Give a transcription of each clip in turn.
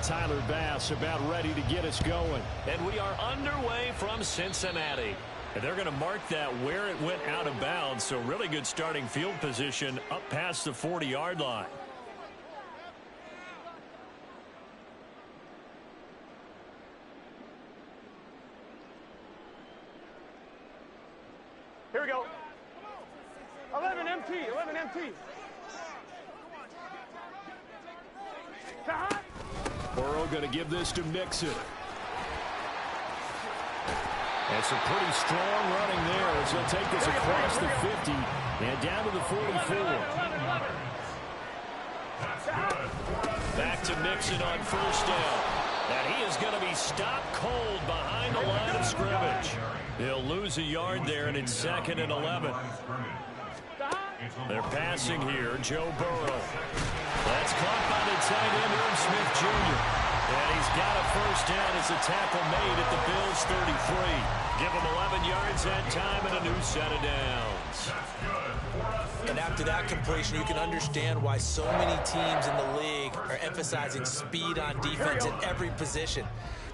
Tyler Bass about ready to get us going. And we are underway from Cincinnati. And they're going to mark that where it went out of bounds. So really good starting field position up past the 40-yard line. Here we go. 11 MT, 11 MT. Burrow going to give this to Mixon. And some pretty strong running there as he'll take this across the 50 and down to the 44. Back to Mixon on first down. And he is going to be stopped cold behind the line of scrimmage. He'll lose a yard there, and it's 2nd and 11. They're passing here, Joe Burrow. That's caught by the tight end, Irv Smith Jr. And he's got a first down as a tackle made at the Bills' 33. Give him 11 yards that time and a new set of downs. And after that completion, you can understand why so many teams in the league are emphasizing speed on defense at every position.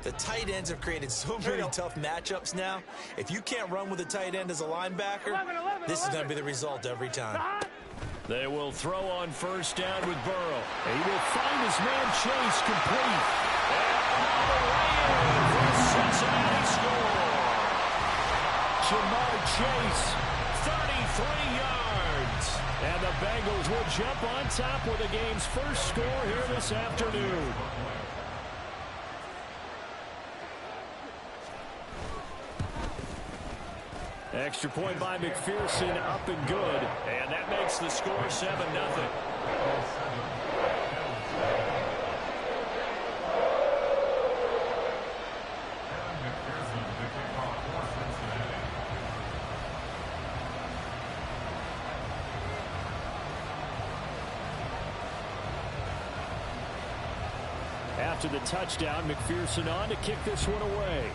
The tight ends have created so many tough matchups now. If you can't run with a tight end as a linebacker, this is going to be the result every time. They will throw on first down with Burrow. He will find his man Chase complete. And all the way in for a Cincinnati score. Jamar Chase, 33 yards. And the Bengals will jump on top with the game's first score here this afternoon. Extra point by McPherson, up and good. And that makes the score 7-0. After the touchdown, McPherson on to kick this one away.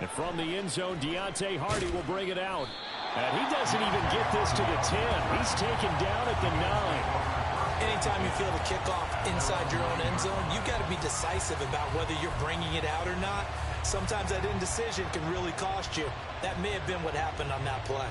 And from the end zone, Deontay Hardy will bring it out. And he doesn't even get this to the 10. He's taken down at the 9. Anytime you feel the kickoff inside your own end zone, you've got to be decisive about whether you're bringing it out or not. Sometimes that indecision can really cost you. That may have been what happened on that play.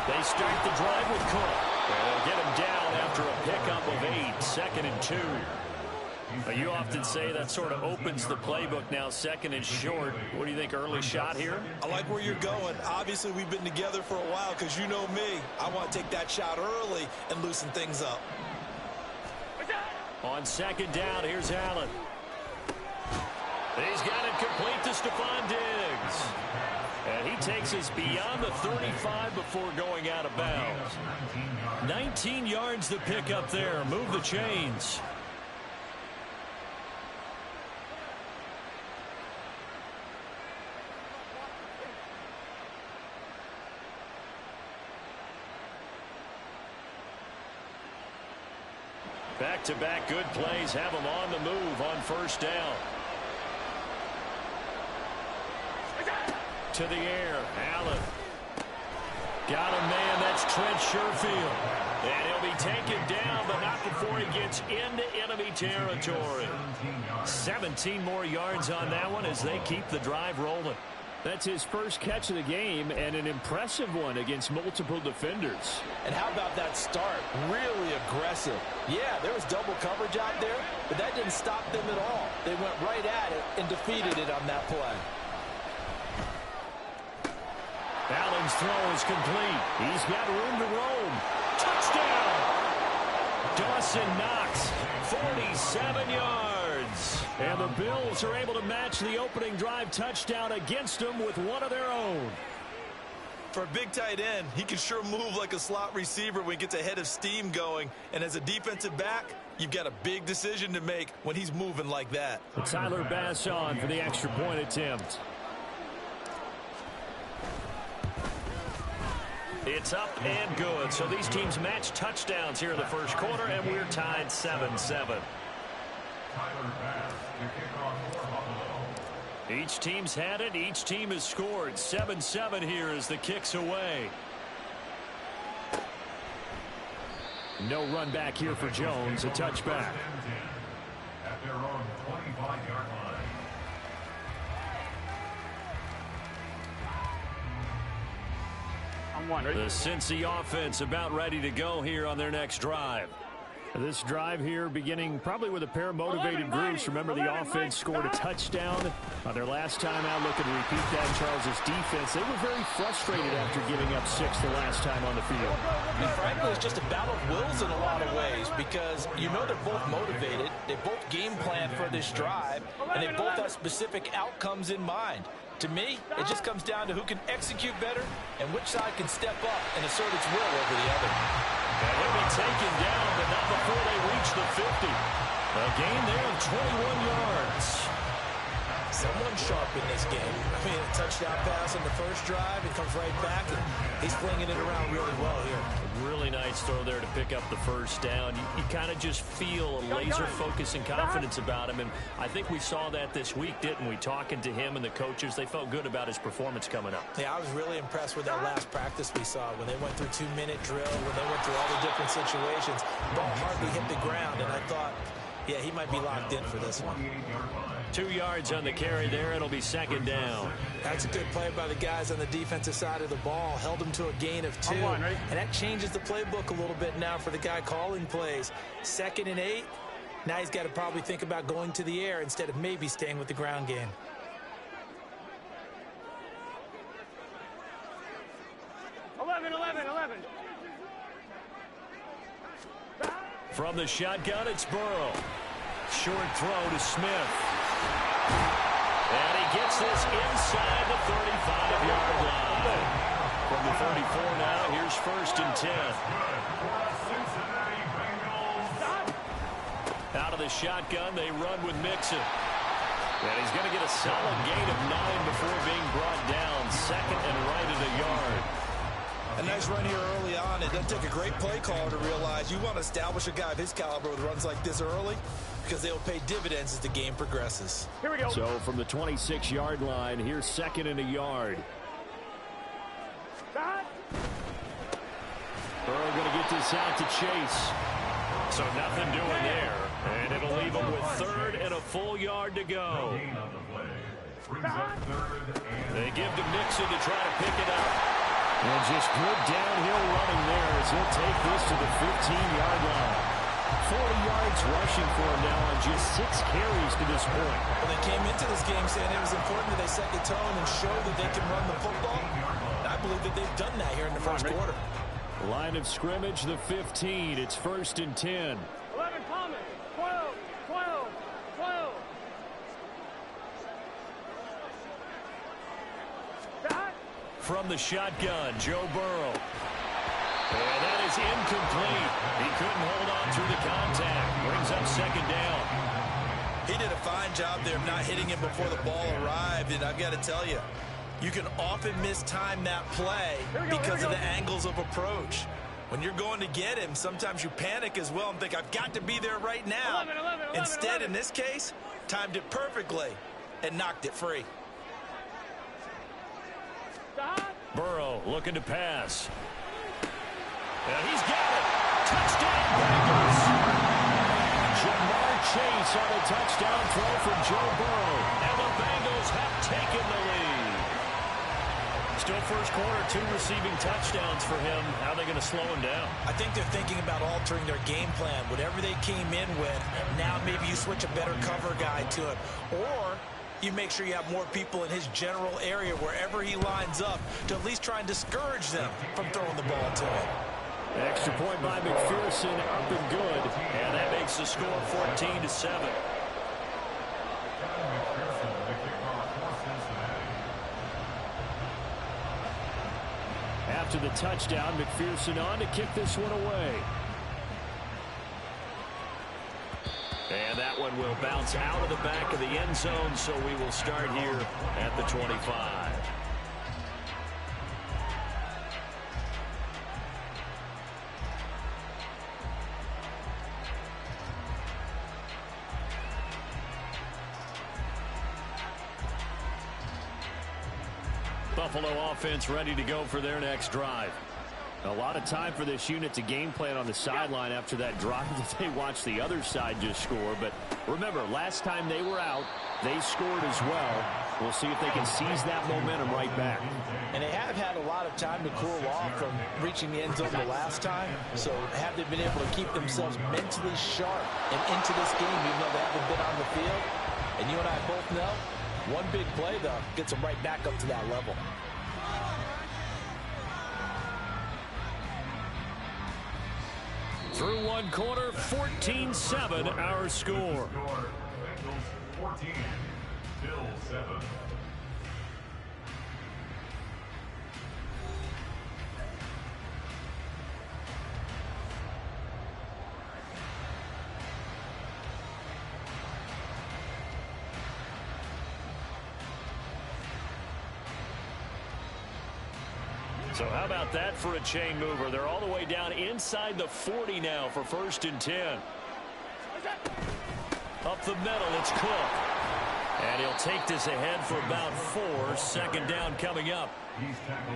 They start the drive with Cook. They'll get him down after a pickup of 8, 2nd and 2. You often say that sort of opens the playbook now, 2nd and short. What do you think, early shot here? I like where you're going. Obviously, we've been together for a while because you know me. I want to take that shot early and loosen things up. On 2nd down, here's Allen. He's got it complete to Stephon Diggs. And he takes us beyond the 35 before going out of bounds. 19 yards to pick up there. Move the chains. Back-to-back good plays have him on the move on first down. To the air, Allen. Got him, man. That's Trent Sherfield. And he'll be taken down, but not before he gets into enemy territory. 17 more yards on that one as they keep the drive rolling. That's his first catch of the game, and an impressive one against multiple defenders. And how about that start? Really aggressive. Yeah, there was double coverage out there, but that didn't stop them at all. They went right at it and defeated it on that play. Allen's throw is complete. He's got room to roam. Touchdown! Dawson Knox, 47 yards. And the Bills are able to match the opening drive touchdown against them with one of their own. For a big tight end, he can sure move like a slot receiver when he gets a head of steam going. And as a defensive back, you've got a big decision to make when he's moving like that. Tyler Bass on for the extra point attempt. It's up and good. So these teams match touchdowns here in the first quarter, and we're tied 7-7. Each team's had it. Each team has scored. 7-7 here as the kick's away. No run back here for Jones. A touchback. At their own 25-yard line. The Cincy offense about ready to go here on their next drive. This drive here beginning probably with a pair of motivated groups. Remember, the offense scored a touchdown on their last time out. Looking to repeat that. Charles' defense, they were very frustrated after giving up 6 the last time on the field. And frankly, it's just a battle of wills in a lot of ways because you know they're both motivated. They both game plan for this drive, and they both have specific outcomes in mind. To me, it just comes down to who can execute better and which side can step up and assert its will over the other. And he'll be taken down, but not before they reach the 50. A gain there of 21 yards. Someone sharp in this game. I mean, a touchdown pass on the first drive. It comes right back, and he's flinging it around really well here. A really nice throw there to pick up the first down. You kind of just feel a laser focus and confidence about him, and I think we saw that this week, didn't we? Talking to him and the coaches, they felt good about his performance coming up. Yeah, I was really impressed with that last practice we saw when they went through 2-minute drill, when they went through all the different situations. Ball hardly hit the ground, and I thought, yeah, he might be locked in for this one. 2 yards on the carry there. It'll be second down. That's a good play by the guys on the defensive side of the ball. Held them to a gain of 2. And that changes the playbook a little bit now for the guy calling plays. 2nd and 8. Now he's got to probably think about going to the air instead of maybe staying with the ground game. From the shotgun, it's Burrow. Short throw to Smith. And he gets this inside the 35-yard line. From the 34 now, here's 1st and 10. Out of the shotgun, they run with Mixon. And he's going to get a solid gain of 9 before being brought down. 2nd and right at a yard. A nice run here early on. It doesn't take a great play caller to realize you want to establish a guy of his caliber with runs like this early because they'll pay dividends as the game progresses. Here we go. So from the 26-yard line, here's 2nd and a yard. Burrow going to get this out to Chase. So nothing doing there. And it'll leave him with 3rd and a full yard to go. They give to Mixon to try to pick it up. And just good downhill running there as he'll take this to the 15-yard line. 40 yards rushing for him now on just 6 carries to this point. Well, they came into this game saying it was important that they set the tone and show that they can run the football. And I believe that they've done that here in the first quarter. Line of scrimmage, the 15. It's 1st and 10. 11, Thomas. 12, 12, 12. From the shotgun, Joe Burrow. And that is incomplete. He couldn't hold on through the contact. Brings up 2nd down. He did a fine job there of not hitting him before the ball arrived. And I've got to tell you, you can often mistime that play because of the angles of approach. When you're going to get him, sometimes you panic as well and think, I've got to be there right now. 11. Instead, in this case, timed it perfectly and knocked it free. Burrow looking to pass. And he's got it. Touchdown, Bengals. Jamar Chase on a touchdown throw from Joe Burrow. And the Bengals have taken the lead. Still first quarter, 2 receiving touchdowns for him. How are they going to slow him down? I think they're thinking about altering their game plan. Whatever they came in with, now maybe you switch a better cover guy to it. Or you make sure you have more people in his general area wherever he lines up to at least try and discourage them from throwing the ball to him. Extra point by McPherson, up and good. And that makes the score 14-7. After the touchdown, McPherson on to kick this one away. And that one will bounce out of the back of the end zone, so we will start here at the 25. Buffalo offense ready to go for their next drive. A lot of time for this unit to game plan on the sideline after that drive that they watched the other side just score. But remember, last time they were out, they scored as well. We'll see if they can seize that momentum right back. And they have had a lot of time to cool off from reaching the end zone the last time. So have they been able to keep themselves mentally sharp and into this game, even though they haven't been on the field? And you and I both know, one big play, though, gets them right back up to that level. Through one quarter, 14-7 our score. 14, Bill 7. So how about that for a chain mover? They're all the way down inside the 40 now for 1st and 10. Up the middle, it's Cook. And he'll take this ahead for about 4. 2nd down coming up.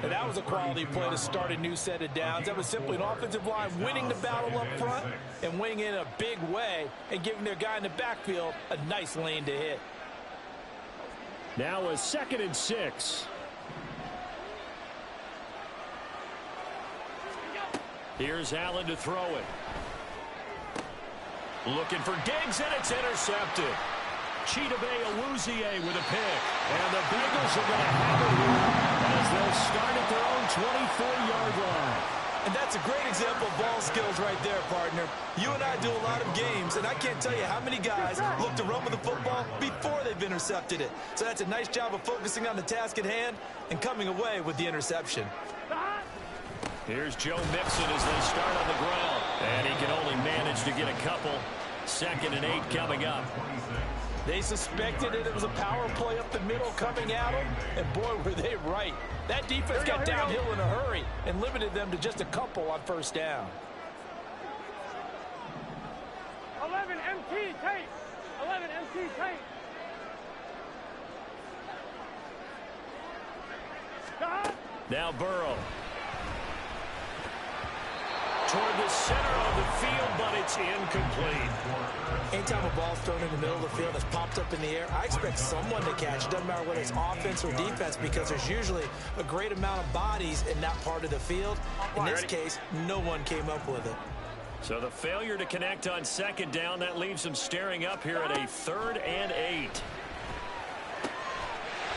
And that was a quality play to start a new set of downs. That was simply an offensive line winning the battle up front and winning in a big way and giving their guy in the backfield a nice lane to hit. Now a 2nd and 6. Here's Allen to throw it. Looking for Diggs, and it's intercepted. Chidobe Awuzie with a pick. And the Bengals are going to have it here as they'll start at their own 24-yard line. And that's a great example of ball skills right there, partner. You and I do a lot of games, and I can't tell you how many guys look to run with the football before they've intercepted it. So that's a nice job of focusing on the task at hand and coming away with the interception. Here's Joe Mixon as they start on the ground. And he can only manage to get a couple. 2nd and 8 coming up. They suspected it was a power play up the middle coming at them, and boy, were they right. That defense got downhill in a hurry and limited them to just a couple on 1st down. 11 MT tape. 11 MT tape. Now Burrow. Toward the center of the field, but it's incomplete. Anytime a ball's thrown in the middle of the field that's popped up in the air, I expect someone to catch it. Doesn't matter whether it's offense or defense, because there's usually a great amount of bodies in that part of the field. In this case, no one came up with it. So the failure to connect on 2nd down, that leaves them staring up here at a 3rd and 8.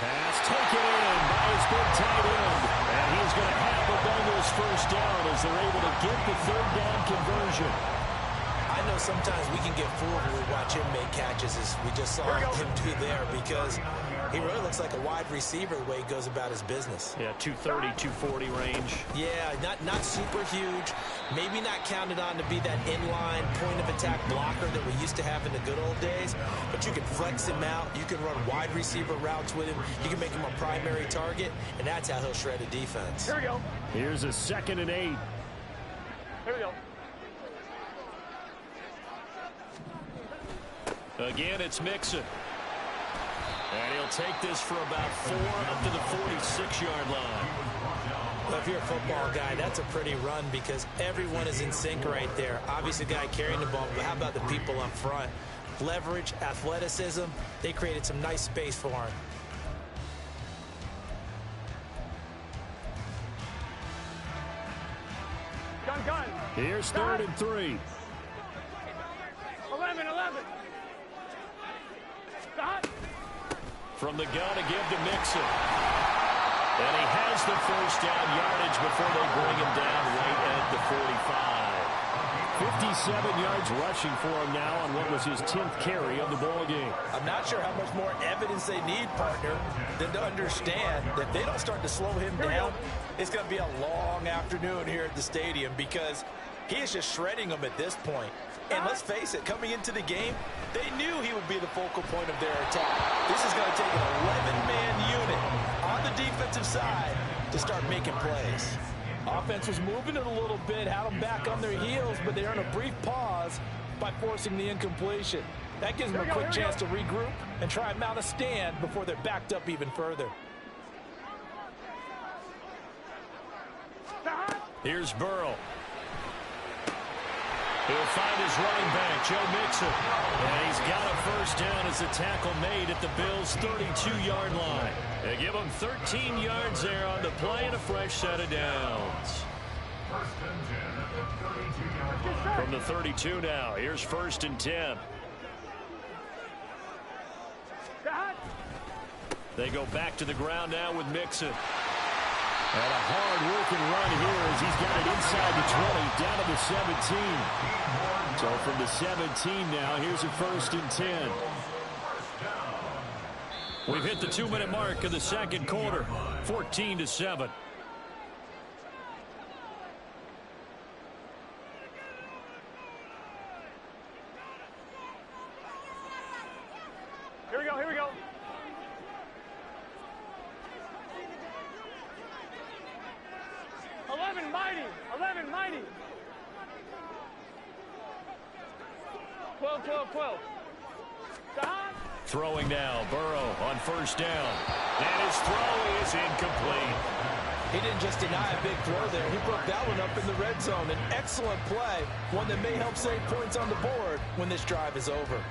Pass taken in by his big tight end. And he's going to have the Bengals 1st down as they're able to get the 3rd down conversion. I know sometimes we can get fooled when we watch him make catches, as we just saw him do there, because he really looks like a wide receiver the way he goes about his business. Yeah, 230, 240 range. Yeah, not super huge. Maybe not counted on to be that inline point-of-attack blocker that we used to have in the good old days. But you can flex him out. You can run wide receiver routes with him. You can make him a primary target, and that's how he'll shred a defense. Here we go. Here's a 2nd and 8. Here we go. Again, it's Mixon. And he'll take this for about 4 up to the 46-yard line. Well, if you're a football guy, that's a pretty run because everyone is in sync right there. Obviously, the guy carrying the ball, but how about the people up front? Leverage, athleticism, they created some nice space for him. Gun. Here's 3rd and 3. 11. Stop. From the gun to give to Mixon. And he has the 1st down yardage before they bring him down right at the 45. 57 yards rushing for him now on what was his 10th carry of the ball game. I'm not sure how much more evidence they need, partner, than to understand that if they don't start to slow him down, it's going to be a long afternoon here at the stadium because he is just shredding them at this point. And let's face it, coming into the game, they knew he would be the focal point of their attack. This is going to take an 11-man unit on the defensive side to start making plays. Offense was moving it a little bit, had them back on their heels, but they earned a brief pause by forcing the incompletion. That gives them a quick chance to regroup and try and mount a stand before they're backed up even further. Here's Burrow. He'll find his running back, Joe Mixon. And he's got a first down as the tackle made at the Bills' 32-yard line. They give him 13 yards there on the play and a fresh set of downs. From the 32 now, here's 1st and 10. They go back to the ground now with Mixon. And a hard-working run here as he's got it inside the 20, down to the 17. So from the 17 now, here's a 1st and 10. We've hit the 2-minute mark of the second quarter, 14-7. Here we go, here we go. Mighty. 12. Throwing now, Burrow on 1st down. And his throw is incomplete. He didn't just deny a big throw there. He broke that one up in the red zone. An excellent play, one that may help save points on the board when this drive is over.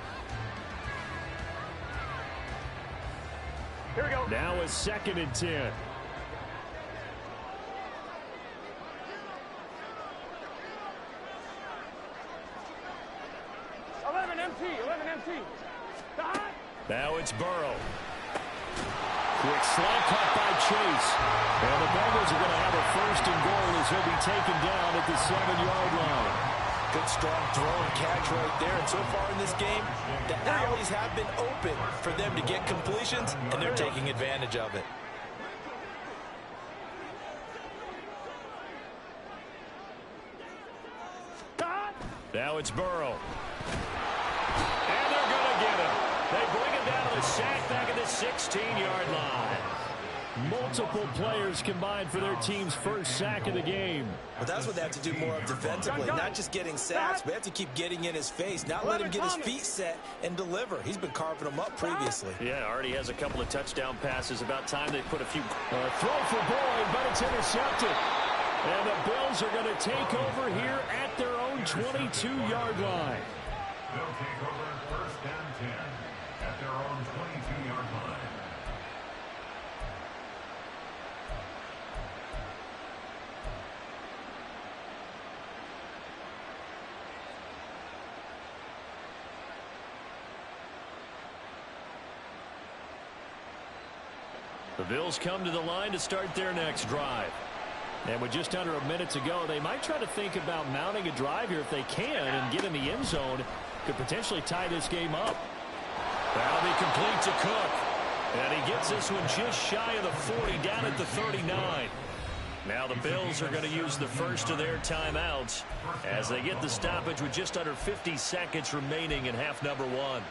Here we go. Now a 2nd and 10. MT. Now it's Burrow. Quick slant cut by Chase. And the Bengals are going to have a 1st and goal as he'll be taken down at the 7-yard line. Good strong throw and catch right there. And so far in this game, the alleys have been open for them to get completions, and they're taking advantage of it. Now it's Burrow. And they're going to get him. They bring him down to the sack back at the 16-yard line. Multiple players combined for their team's first sack of the game. But that's what they have to do more of defensively. Not just getting sacks, but they have to keep getting in his face. Not let him get his feet set and deliver. He's been carving them up previously. Yeah, already has a couple of touchdown passes. About time they put a few... throw for Boyd, but it's intercepted. And the Bills are going to take over here at their own 22-yard line. They'll take over 1st and 10 at their own 22-yard line. The Bills come to the line to start their next drive. And with just under a minute to go, they might try to think about mounting a drive here if they can and get in the end zone. Could potentially tie this game up. That'll be complete to Cook. And he gets this one just shy of the 40, down at the 39. Now the Bills are going to use the first of their timeouts as they get the stoppage with just under 50 seconds remaining in half number 1.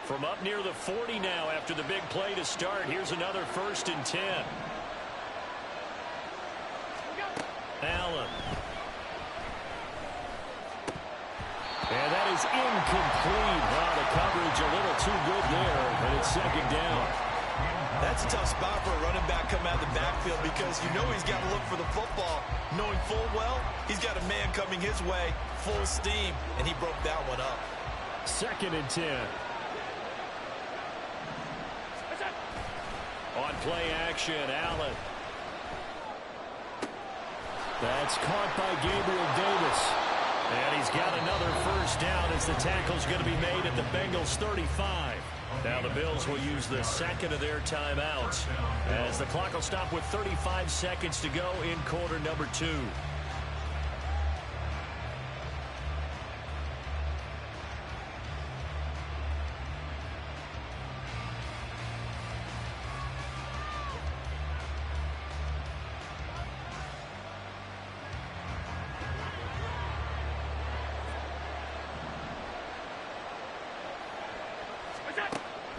From up near the 40 now after the big play to start. Here's another 1st and 10. Allen. And that is incomplete. Wow, the coverage a little too good there, and it's 2nd down. That's a tough spot for a running back coming out of the backfield because you know he's got to look for the football, knowing full well he's got a man coming his way, full steam, and he broke that one up. 2nd and 10. On play action, Allen. That's caught by Gabriel Davis. And he's got another 1st down as the tackle's going to be made at the Bengals' 35. Now the Bills will use the 2nd of their timeouts as the clock will stop with 35 seconds to go in quarter number 2.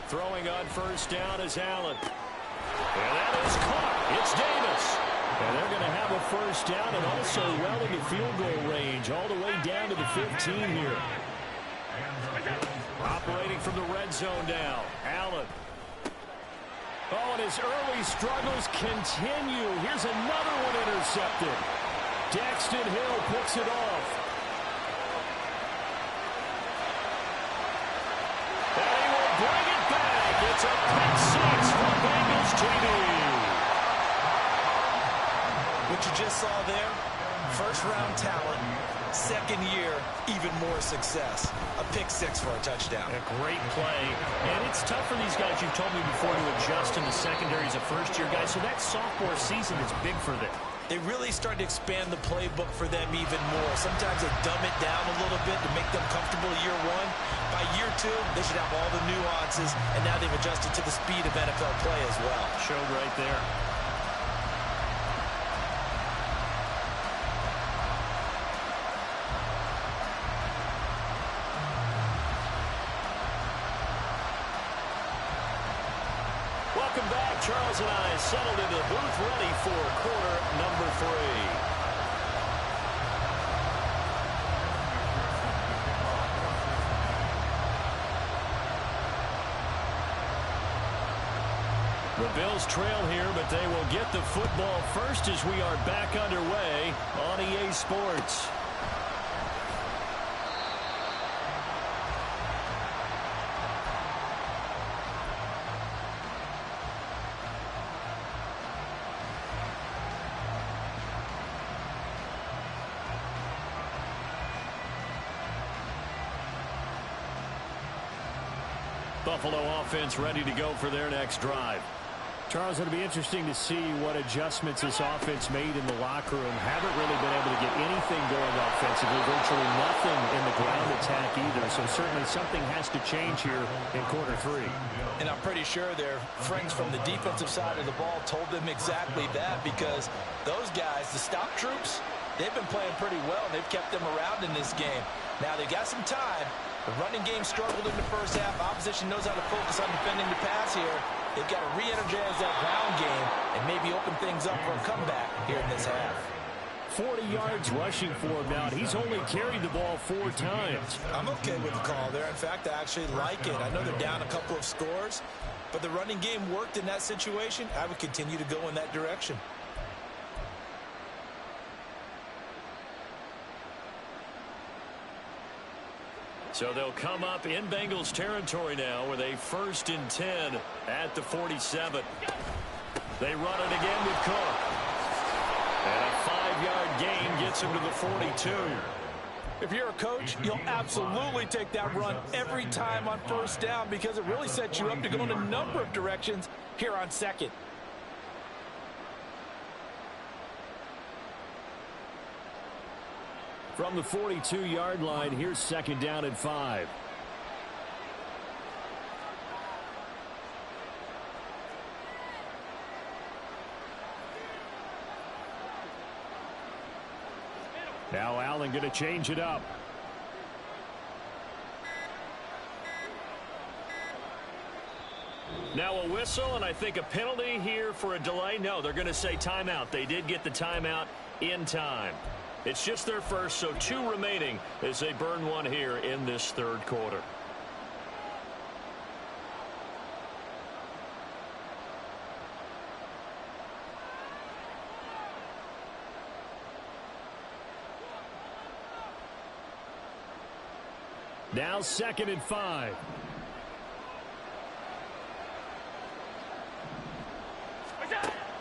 Throwing on 1st down is Allen. And that is caught. It's Davis. And they're going to have a 1st down and also well into field goal range all the way down to the 15 here. Operating from the red zone now. Allen. Oh, and his early struggles continue. Here's another one intercepted. Daxton Hill picks it off. And he will bring it back. It's a pick six for Bengals TD. What you just saw there, first-round talent, second year, even more success. A pick six for a touchdown. A great play. And it's tough for these guys, you've told me before, to adjust in the secondary as a first-year guy. So that sophomore season is big for them. They really start to expand the playbook for them even more. Sometimes they dumb it down a little bit to make them comfortable year one. By year two, they should have all the nuances, and now they've adjusted to the speed of NFL play as well. Showed right there. Welcome back. Charles and I settled into the booth ready for quarter number 3. The Bills trail here, but they will get the football first as we are back underway on EA Sports. Buffalo offense ready to go for their next drive. Charles, it'll be interesting to see what adjustments this offense made in the locker room. Haven't really been able to get anything going offensively, virtually nothing in the ground attack either. So certainly something has to change here in quarter 3. And I'm pretty sure their friends from the defensive side of the ball told them exactly that, because those guys, the stop troops, they've been playing pretty well. They've kept them around in this game. Now they've got some time. The running game struggled in the first half. Opposition knows how to focus on defending the pass here. They've got to re-energize that ground game and maybe open things up for a comeback here in this half. 40 yards rushing for him now. He's only carried the ball 4 times. I'm okay with the call there. In fact, I actually like it. I know they're down a couple of scores, but the running game worked in that situation. I would continue to go in that direction. So they'll come up in Bengals territory now with a 1st and 10 at the 47. They run it again with Cook. And a 5-yard gain gets him to the 42. If you're a coach, you'll absolutely take that run every time on first down, because it really sets you up to go in a number of directions here on second. From the 42-yard line, here's 2nd down and 5. Now Allen going to change it up. Now a whistle, and I think a penalty here for a delay. No, they're going to say timeout. They did get the timeout in time. It's just their first, so 2 remaining as they burn 1 here in this 3rd quarter. Now 2nd and 5.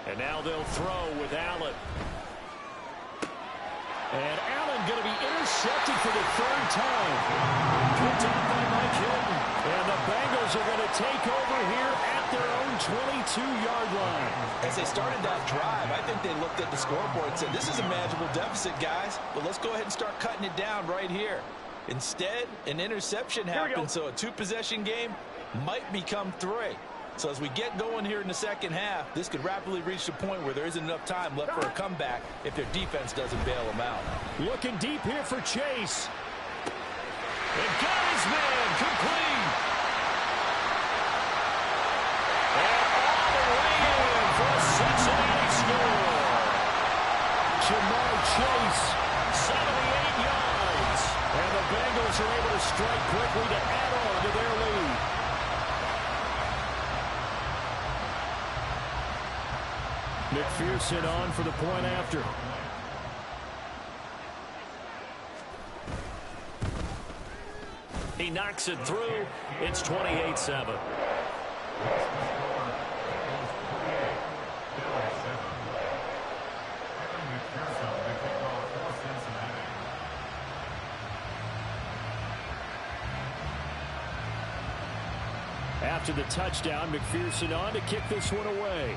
And now they'll throw with Allen. And Allen going to be intercepted for the 3rd time. Picked up by Mike Hilton. And the Bengals are going to take over here at their own 22-yard line. As they started that drive, I think they looked at the scoreboard and said, this is a manageable deficit, guys, but let's go ahead and start cutting it down right here. Instead, an interception happened, so a 2-possession game might become 3. So as we get going here in the second half, this could rapidly reach the point where there isn't enough time left for a comeback if their defense doesn't bail them out. Looking deep here for Chase. And got his man complete. And all the way in for a Cincinnati score. Jamar Chase, 78 yards. And the Bengals Bengals are able to strike quickly to add on to their lead. McPherson on for the point after. He knocks it through. It's 28-7. After the touchdown, McPherson on to kick this one away.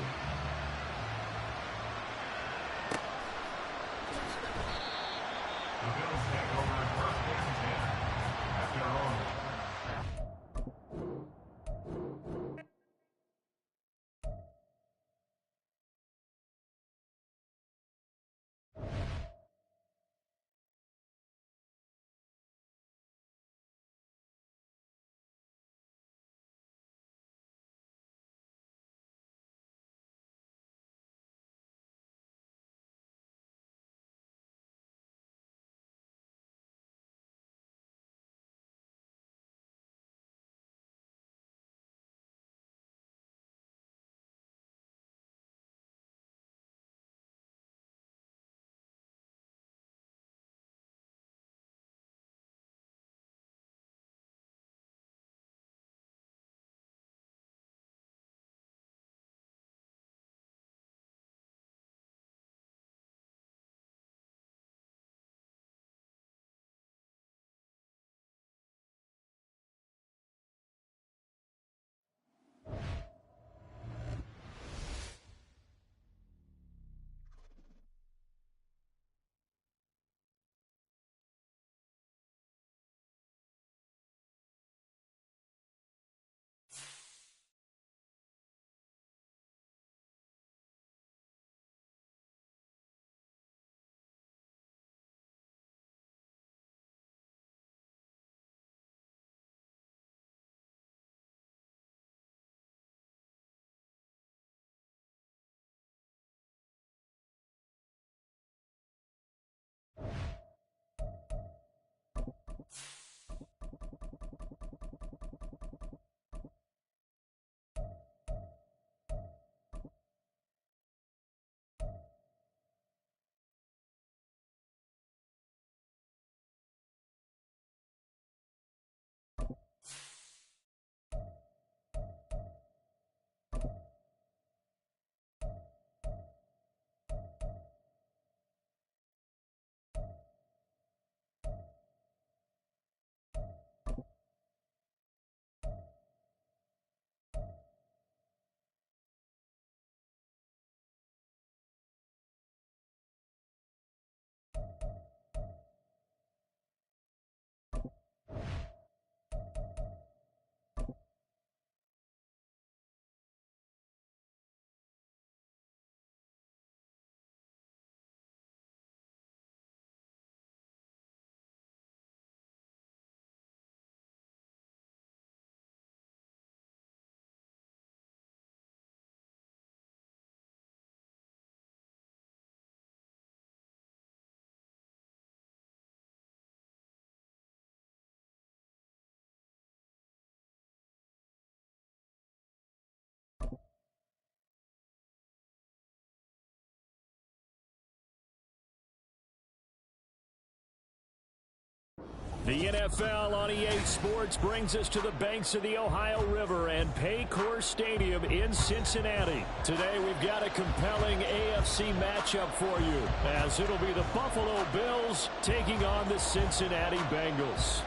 The NFL on EA Sports brings us to the banks of the Ohio River and Paycor Stadium in Cincinnati. Today we've got a compelling AFC matchup for you, as it'll be the Buffalo Bills taking on the Cincinnati Bengals.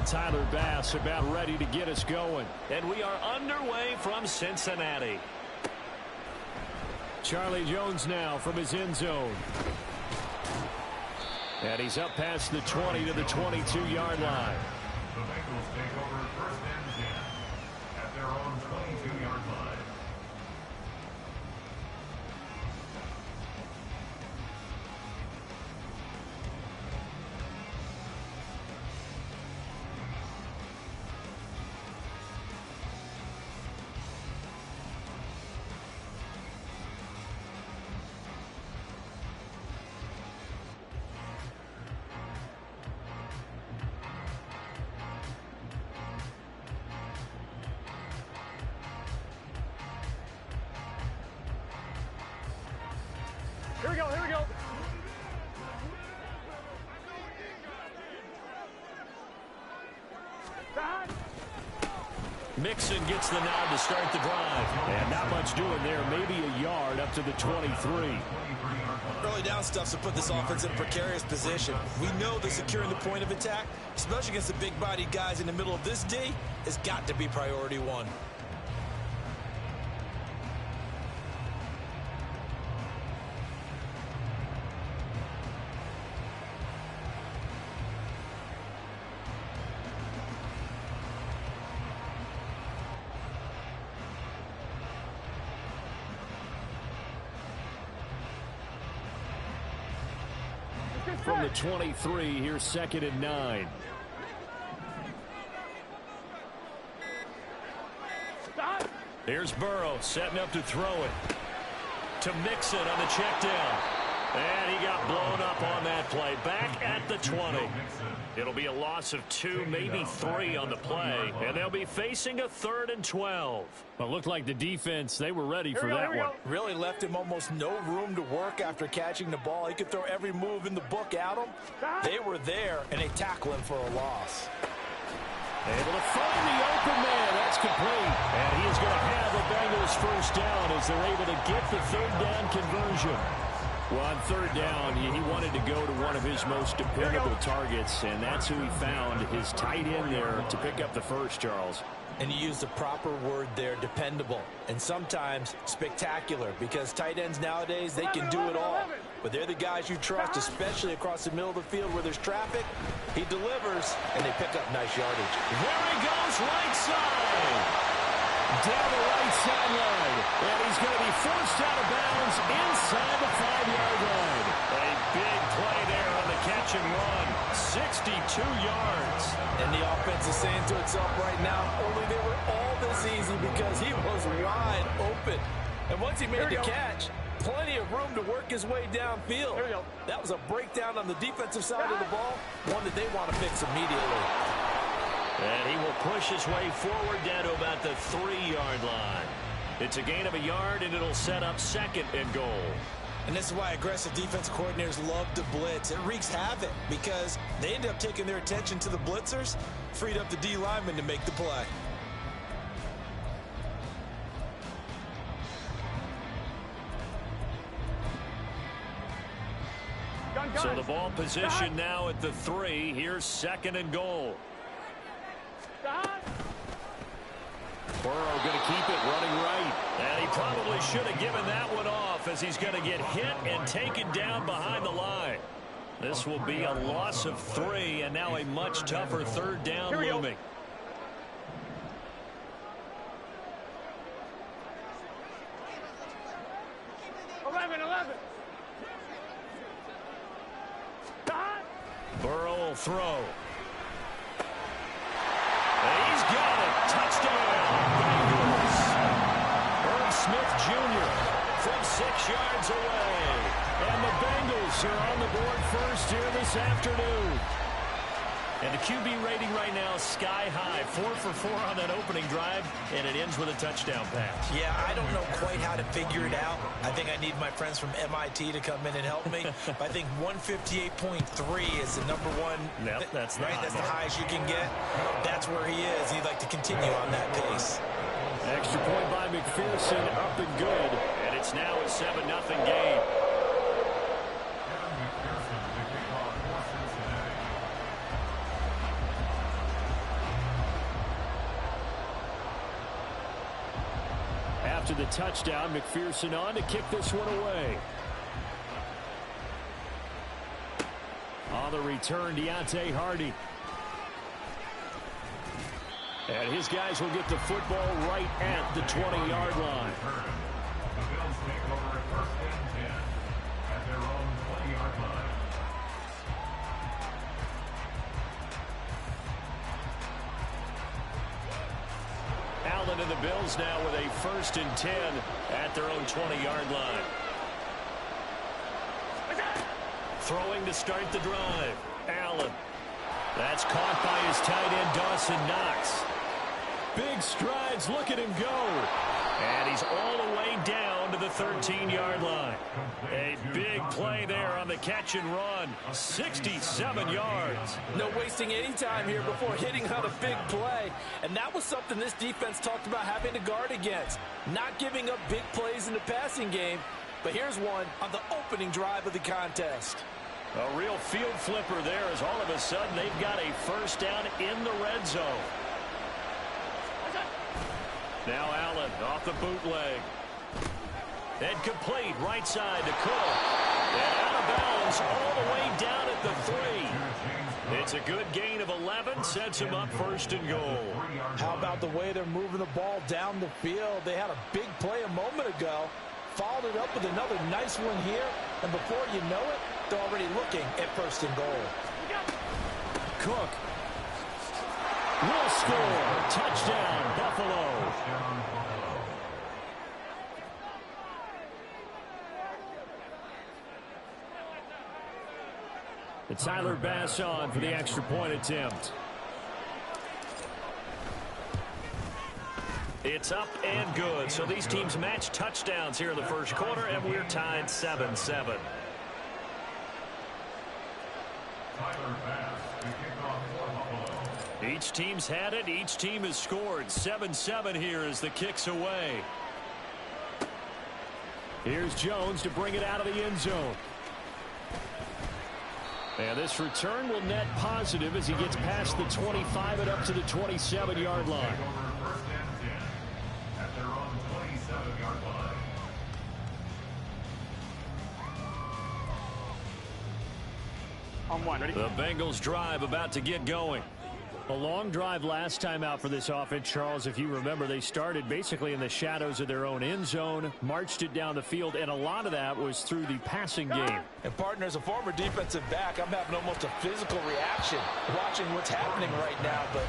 Tyler Bass about ready to get us going. And we are underway from Cincinnati. Charlie Jones now from his end zone. And he's up past the 20 to the 22-yard line. The Bengals take over first and 10 at their own 22-yard line. Here we go, here we go. Mixon gets the nod to start the drive. And not much doing there. Maybe a yard up to the 23. Early down stuff to put this offense in a precarious position. We know that securing the point of attack, especially against the big-bodied guys in the middle of this D, has got to be priority one. From the 23, here's 2nd and 9. Here's Burrow setting up to throw it. To Mixon on the check down. And he got blown up on that play. Back at the 20. It'll be a loss of 2, maybe 3 on the play. And they'll be facing a 3rd and 12. Well, it looked like the defense, they were ready for that one. Really left him almost no room to work after catching the ball. He could throw every move in the book at him. They were there, and they tackle him for a loss. Able to find the open man. That's complete. And he is going to have the Bengals first down as they're able to get the 3rd down conversion. Well, on 3rd down, he wanted to go to one of his most dependable targets, and that's who he found, his tight end there, to pick up the first, Charles. And you used the proper word there, dependable, and sometimes spectacular, because tight ends nowadays, they can do it all. But they're the guys you trust, especially across the middle of the field where there's traffic. He delivers, and they pick up nice yardage. There he goes, right side. Down the right sideline. And he's going to be forced out of bounds inside the 5-yard line. A big play there on the catch and run. 62 yards. And the offense is saying to itself right now, only they were all this easy because he was wide open. And once he made the catch, plenty of room to work his way downfield. That was a breakdown on the defensive side of the ball, one that they want to fix immediately. And he will push his way forward down to about the 3-yard line. It's a gain of a yard, and it'll set up 2nd and goal. And this is why aggressive defensive coordinators love to blitz. It wreaks havoc because they end up taking their attention to the blitzers, freed up the D lineman to make the play. So the ball position now at the 3. Here's 2nd and goal. Burrow going to keep it running right. And he probably should have given that one off as he's going to get hit and taken down behind the line. This will be a loss of 3 and now a much tougher 3rd down looming. Burrow will throw. He's got it. Touchdown, Bengals. Irv Smith Jr. from 6 yards away. And the Bengals are on the board first here this afternoon. And the QB rating right now is sky high. 4 for 4 on that opening drive, and it ends with a touchdown pass. Yeah, I don't know quite how to figure it out. I think I need my friends from MIT to come in and help me. But I think 158.3 is the number one. Yep, that's right. That's the highest you can get. That's where he is. He'd like to continue on that pace. Extra point by McPherson, up and good. And it's now a 7-0 game. After the touchdown, McPherson on to kick this one away. On the return, Deontay Hardy. And his guys will get the football right at the 20-yard line. The Bills take over at 1st and 10 at their own 20-yard line. Allen and the Bills now with a 1st and 10 at their own 20-yard line. Throwing to start the drive. Allen. That's caught by his tight end, Dawson Knox. Big strides. Look at him go. And he's all the way down down to the 13-yard line. A big play there on the catch and run. 67 yards. No wasting any time here before hitting on a big play. And that was something this defense talked about having to guard against. Not giving up big plays in the passing game. But here's one on the opening drive of the contest. A real field flipper there as all of a sudden they've got a first down in the red zone. Now Allen off the bootleg. And complete right side to Cook. And out of bounds all the way down at the 3. It's a good gain of 11. Sets him up first and goal. How about the way they're moving the ball down the field? They had a big play a moment ago. Followed it up with another nice one here. And before you know it, they're already looking at first and goal. Cook will score. Touchdown, Buffalo. And Tyler Bass on for the extra point attempt. It's up and good. So these teams match touchdowns here in the first quarter, and we're tied 7-7. Each team's had it. Each team has scored. 7-7 here as the kick's away. Here's Jones to bring it out of the end zone. And this return will net positive as he gets past the 25 and up to the 27-yard line. On one, ready? The Bengals drive about to get going. A long drive last time out for this offense, Charles. If you remember, they started basically in the shadows of their own end zone, marched it down the field, and a lot of that was through the passing game. And partner, as a former defensive back, I'm having almost a physical reaction watching what's happening right now. But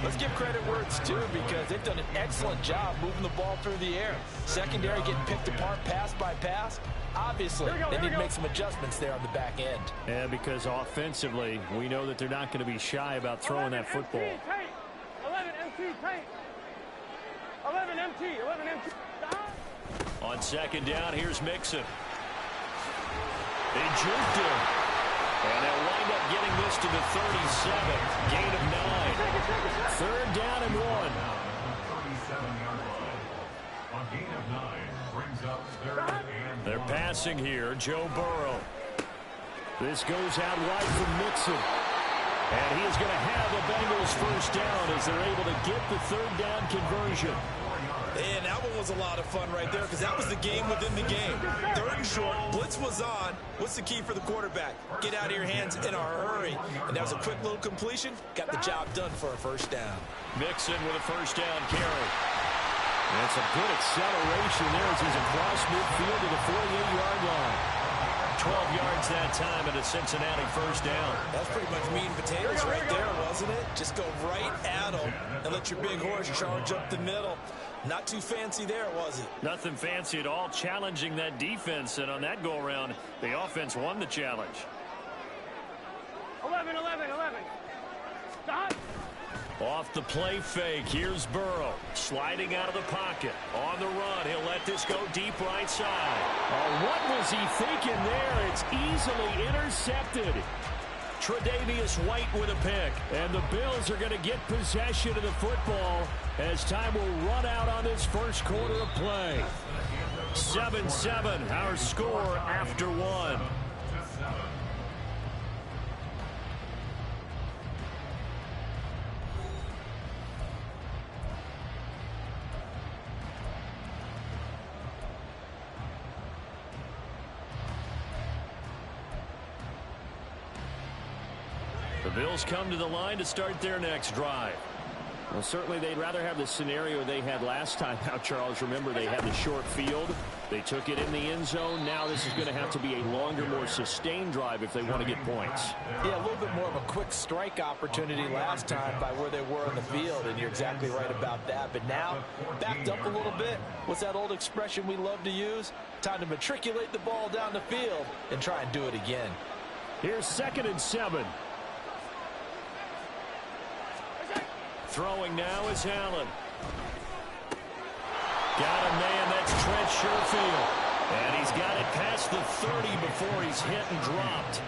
let's give credit where it's due because they've done an excellent job moving the ball through the air. Secondary getting picked apart pass by pass. Obviously, they need to make some adjustments there on the back end. Yeah, because offensively, we know that they're not going to be shy about throwing that football. 11 MT, tight. 11 MT, 11 MT. On second down, here's Mixon. They juked him. And they'll wind up getting this to the 37. Gain of 9. Third down and 1. They're passing here. Joe Burrow. This goes out wide from Mixon. And he is going to have the Bengals first down as they're able to get the third down conversion. And that one was a lot of fun right there because that was the game within the game. Third and short, blitz was on. What's the key for the quarterback? Get out of your hands in a hurry. And that was a quick little completion. Got the job done for a first down. Mixon with a first down carry. That's a good acceleration there as he's across midfield to the 48-yard line. 12 yards that time and a Cincinnati first down. That's pretty much meat and potatoes right there, wasn't it? Just go right at them and let your big horse charge up the middle. Not too fancy there, was it? Nothing fancy at all, challenging that defense. And on that go-around, the offense won the challenge. 11. Stop. Off the play fake, here's Burrow. Sliding out of the pocket. On the run, he'll let this go deep right side. Oh, what was he thinking there? It's easily intercepted. Tre'Davious White with a pick. And the Bills are going to get possession of the football as time will run out on this first quarter of play. 7-7, our score after one. The Bills come to the line to start their next drive. Well, certainly they'd rather have the scenario they had last time out, Charles. Remember, they had the short field. They took it in the end zone. Now this is going to have to be a longer, more sustained drive if they want to get points. Yeah, a little bit more of a quick strike opportunity last time by where they were on the field, and you're exactly right about that. But now, backed up a little bit. What's that old expression we love to use? Time to matriculate the ball down the field and try and do it again. Here's 2nd and 7. Throwing now is Allen. Got a man, that's Trent Sherfield. And he's got it past the 30 before he's hit and dropped.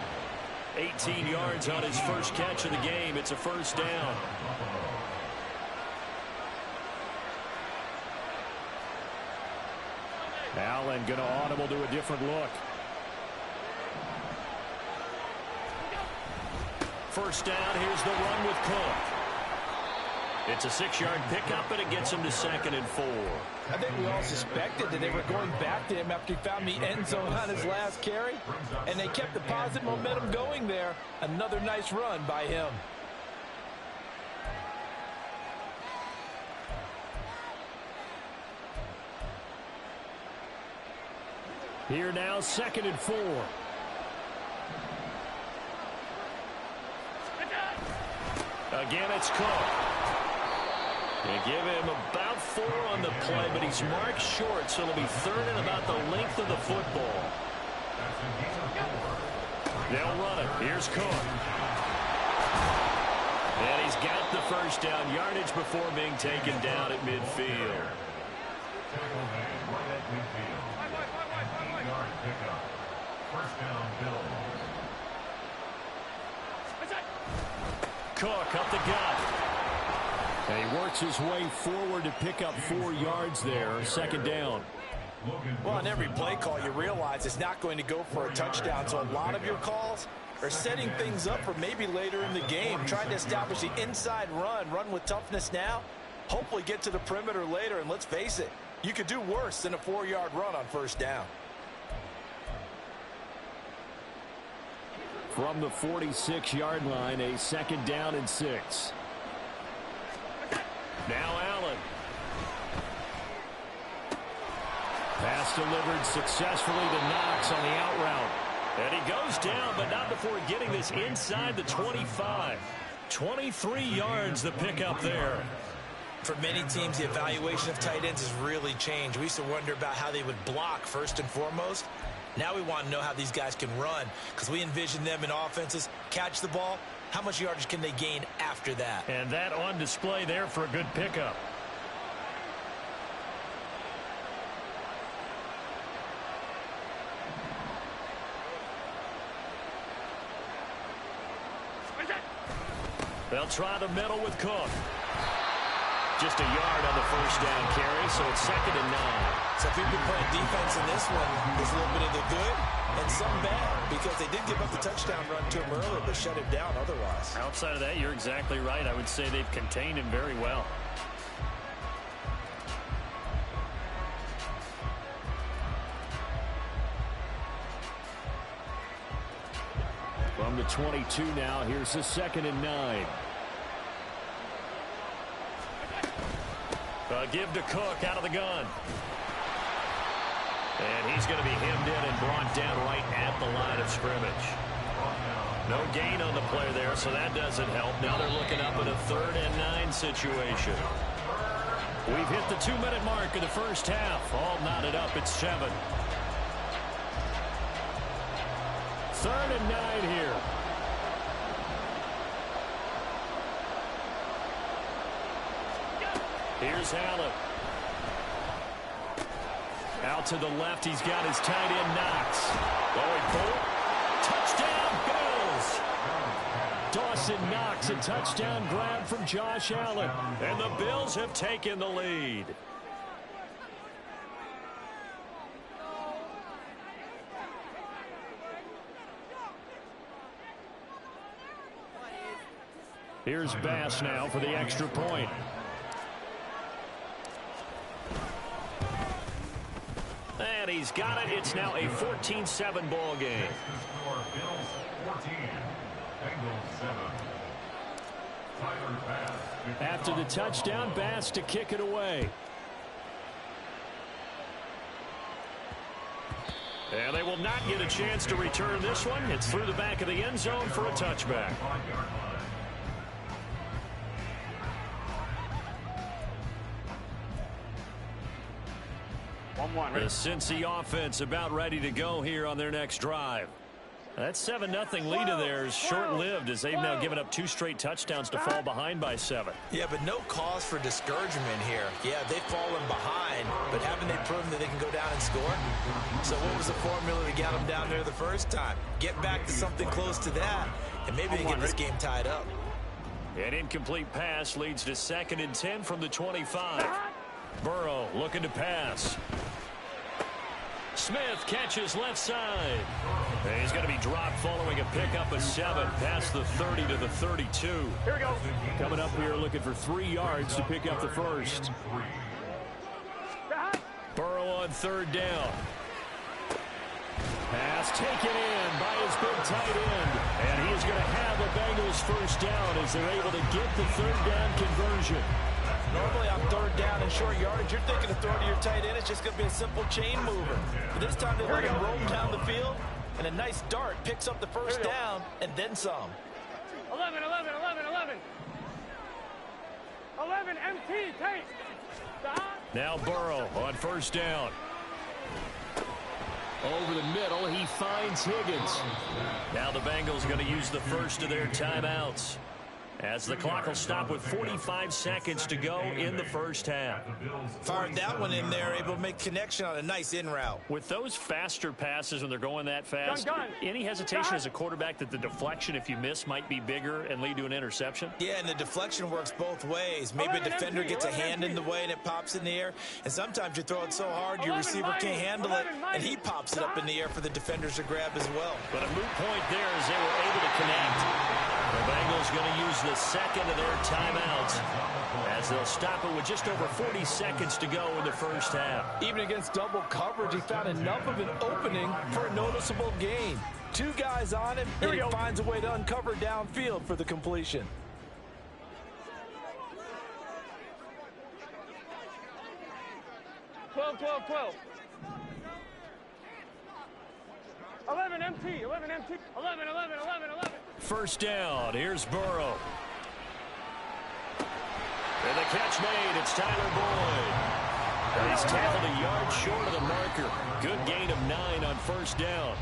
18 yards on his first catch of the game. It's a first down. Allen going to audible to a different look. First down, here's the run with Cook. It's a 6-yard pickup, and it gets him to 2nd and 4. I think we all suspected that they were going back to him after he found the end zone on his last carry, and they kept the positive momentum going there. Another nice run by him. Here now, 2nd and 4. Again, it's Cook. They give him about 4 on the play, but he's marked short, so it'll be 3rd and about the length of the football. They'll run it. Here's Cook. And he's got the first down yardage before being taken down at midfield. Cook up the gut. And he works his way forward to pick up 4 yards there. 2nd down. Well, on every play call, you realize it's not going to go for a touchdown. So a lot of your calls are setting things up for maybe later in the game, trying to establish the inside run with toughness now, hopefully get to the perimeter later. And let's face it, you could do worse than a 4-yard run on first down. From the 46-yard line, a 2nd down and 6. Now Allen. Pass delivered successfully to Knox on the out route. And he goes down, but not before getting this inside the 25. 23 yards the pickup there. For many teams, the evaluation of tight ends has really changed. We used to wonder about how they would block first and foremost. Now we want to know how these guys can run, because we envision them in offenses catch the ball. How much yardage can they gain after that? And that on display there for a good pickup. They'll try the middle with Cook. Just a yard on the first down carry, so it's 2nd and 9. So if you've been playing defense in this one, there's a little bit of the good and some bad, because they did give up the touchdown run to him earlier, but shut him down otherwise. Outside of that, you're exactly right. I would say they've contained him very well. From the 22 now, here's the 2nd and 9. Give to Cook out of the gun. And he's going to be hemmed in and brought down right at the line of scrimmage. No gain on the play there, so that doesn't help. Now they're looking up at a 3rd and 9 situation. We've hit the 2-minute mark of the first half. All knotted up at 7. 3rd and 9 here. Here's Allen. Out to the left, he's got his tight end Knox. Going full. Touchdown, Bills. Dawson Knox, a touchdown grab from Josh Allen. And the Bills have taken the lead. Here's Bass now for the extra point. And he's got it. It's now a 14-7 ball game. After the touchdown, Bass to kick it away. And they will not get a chance to return this one. It's through the back of the end zone for a touchback. The Cincy offense about ready to go here on their next drive. That 7-0 lead of theirs short-lived as they've now given up 2 straight touchdowns to fall behind by 7. Yeah, but no cause for discouragement here. Yeah, they've fallen behind, but haven't they proven that they can go down and score? So what was the formula to get them down there the first time? Get back to something close to that, and maybe they get this game tied up. An incomplete pass leads to 2nd and 10 from the 25. Burrow looking to pass. Smith catches left side. He's going to be dropped following a pickup of 7 past the 30 to the 32. Here we go. Coming up here looking for 3 yards to pick up the first. Burrow on 3rd down. Pass taken in by his big tight end. And he is going to have the Bengals first down as they're able to get the 3rd down conversion. Normally on 3rd down and short yardage, you're thinking of throwing to your tight end. It's just going to be a simple chain mover. But this time they let him roam down the field, and a nice dart picks up the first down and then some. 11, 11, 11, 11. 11, MT, take. Now Burrow on 1st down. Over the middle, he finds Higgins. Now the Bengals going to use the first of their timeouts, as the clock will stop with 45 seconds to go in the first half. Fired that one in there, able to make connection on a nice in route. With those faster passes when they're going that fast, any hesitation as a quarterback that the deflection, if you miss, might be bigger and lead to an interception? Yeah, and the deflection works both ways. Maybe a defender gets a hand in the way and it pops in the air, and sometimes you throw it so hard your receiver can't handle it, and he pops it up in the air for the defenders to grab as well. But a moot point there as they were able to connect. The Bengals going to use the 2nd of their timeouts as they'll stop it with just over 40 seconds to go in the first half. Even against double coverage, he found enough of an opening for a noticeable gain. 2 guys on him, and he finds a way to uncover downfield for the completion. Twelve, 12. 11 MT, 11 MT, 11, 11, 11, 11. First down, here's Burrow. And the catch made, it's Tyler Boyd. He's tackled a yard short of the marker. Good gain of 9 on 1st down.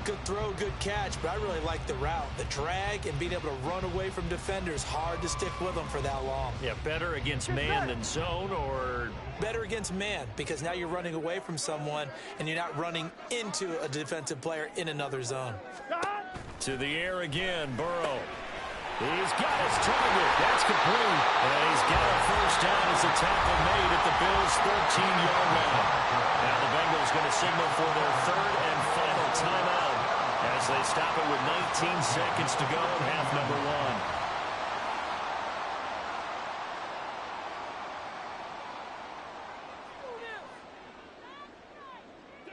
Good throw, good catch, but I really like the route. The drag and being able to run away from defenders, hard to stick with them for that long. Yeah, better against man than zone, or better against man, because now you're running away from someone and you're not running into a defensive player in another zone. To the air again, Burrow. He's got his target. That's complete. And he's got a first down as the tackle made at the Bills' 13-yard line. Now the Bengals going to signal for their 3rd and final timeout as they stop it with 19 seconds to go in half number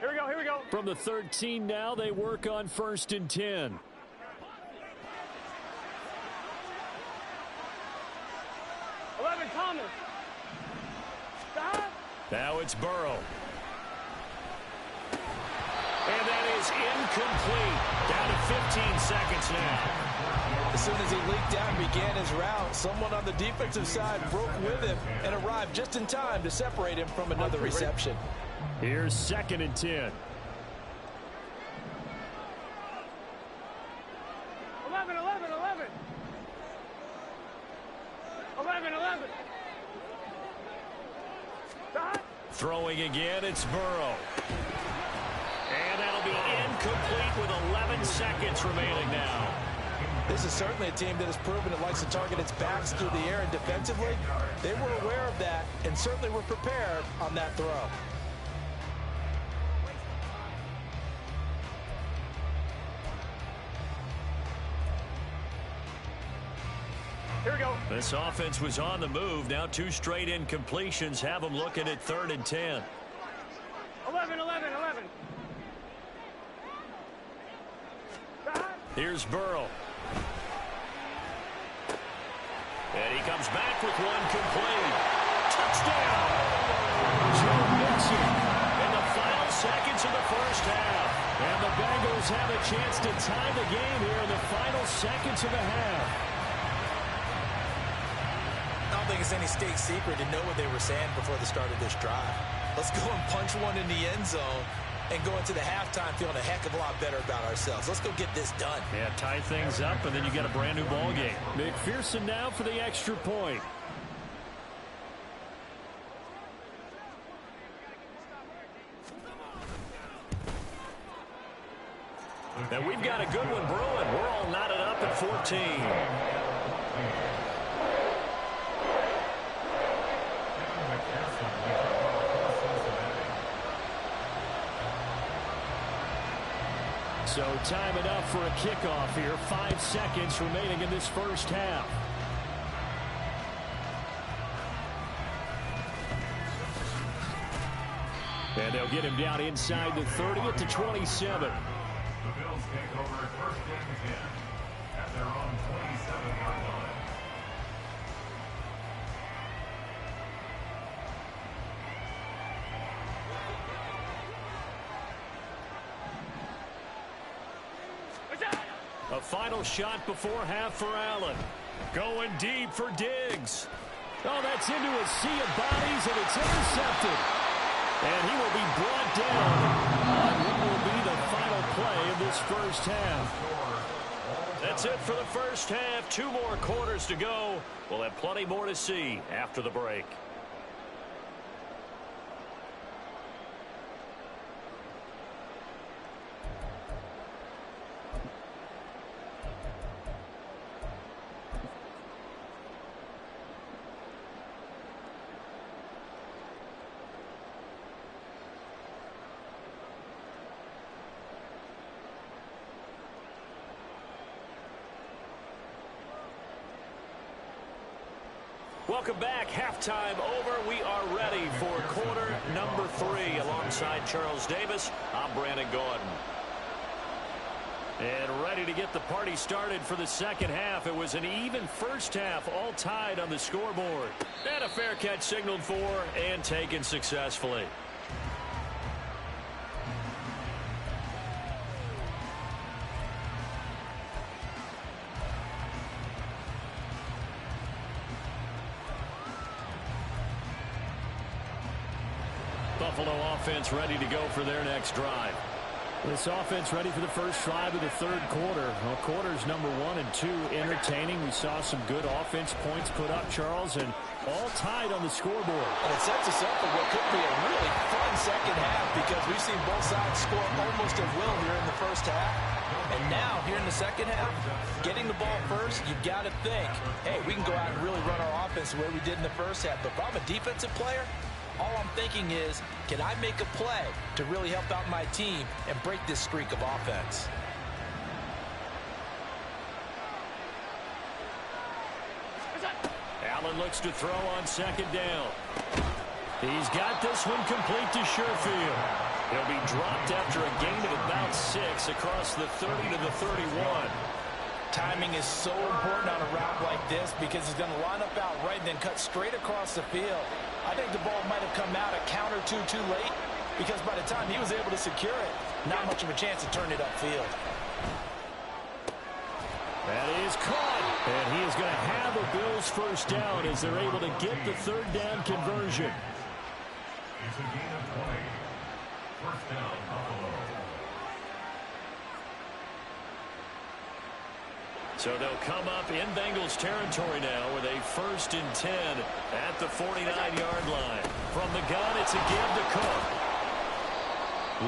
1. Here we go. From the 13 now, they work on 1st and 10. Thomas. Now it's Burrow. And that is incomplete. Down to 15 seconds now. As soon as he leaked out and began his route, someone on the defensive side broke with him and arrived just in time to separate him from another reception. Here's 2nd and 10. 11, 11, 11. 11, 11. Throwing again, it's Burrow. And that'll be incomplete with 11 seconds remaining now. This is certainly a team that has proven it likes to target its backs through the air, and defensively, they were aware of that and certainly were prepared on that throw. Here we go. This offense was on the move. Now 2 straight incompletions have them looking at 3rd and 10. 11, 11, 11. Here's Burrow. And he comes back with one complete. Touchdown! Joe Mixon in the final seconds of the first half. And the Bengals have a chance to tie the game here in the final seconds of the half. I don't think it's any state secret to know what they were saying before the start of this drive. Let's go and punch one in the end zone and go into the halftime feeling a heck of a lot better about ourselves. Let's go get this done. Yeah, tie things up, and then you get a brand new ball game. McPherson now for the extra point. And we've got a good one brewing. We're all knotted up at 14. So time enough for a kickoff here. 5 seconds remaining in this first half. And they'll get him down inside the 30 at the 27. The Bills take over at first and 10 at their own 27-yard line. A final shot before half for Allen. Going deep for Diggs. Oh, that's into a sea of bodies, and it's intercepted. And he will be brought down on what will be the final play of this first half. That's it for the first half. 2 more quarters to go. We'll have plenty more to see after the break. Welcome back. Halftime over. We are ready for quarter number 3. Alongside Charles Davis, I'm Brandon Gordon. And ready to get the party started for the second half. It was an even first half, all tied on the scoreboard. And a fair catch signaled for and taken successfully. Buffalo offense ready to go for their next drive. This offense ready for the first drive of the third quarter. Well, quarters number 1 and 2 entertaining. We saw some good offense points put up, Charles, and all tied on the scoreboard. And it sets us up for what could be a really fun second half because we've seen both sides score almost at will here in the first half. And now, here in the second half, getting the ball first, you've got to think, hey, we can go out and really run our offense the way we did in the first half. But if I'm a defensive player, all I'm thinking is, can I make a play to really help out my team and break this streak of offense? Allen looks to throw on second down. He's got this one complete to Sherfield. He'll be dropped after a gain of about 6 across the 30 to the 31. Timing is so important on a route like this because he's going to line up out right and then cut straight across the field. I think the ball might have come out a count or two too late because by the time he was able to secure it, not much of a chance to turn it upfield. That is caught, and he is going to have a Bills first down as they're able to get the third down conversion. It's a gain of 20. First down, Buffalo. So they'll come up in Bengals territory now with a 1st and 10 at the 49-yard line. From the gun, it's a give to Cook.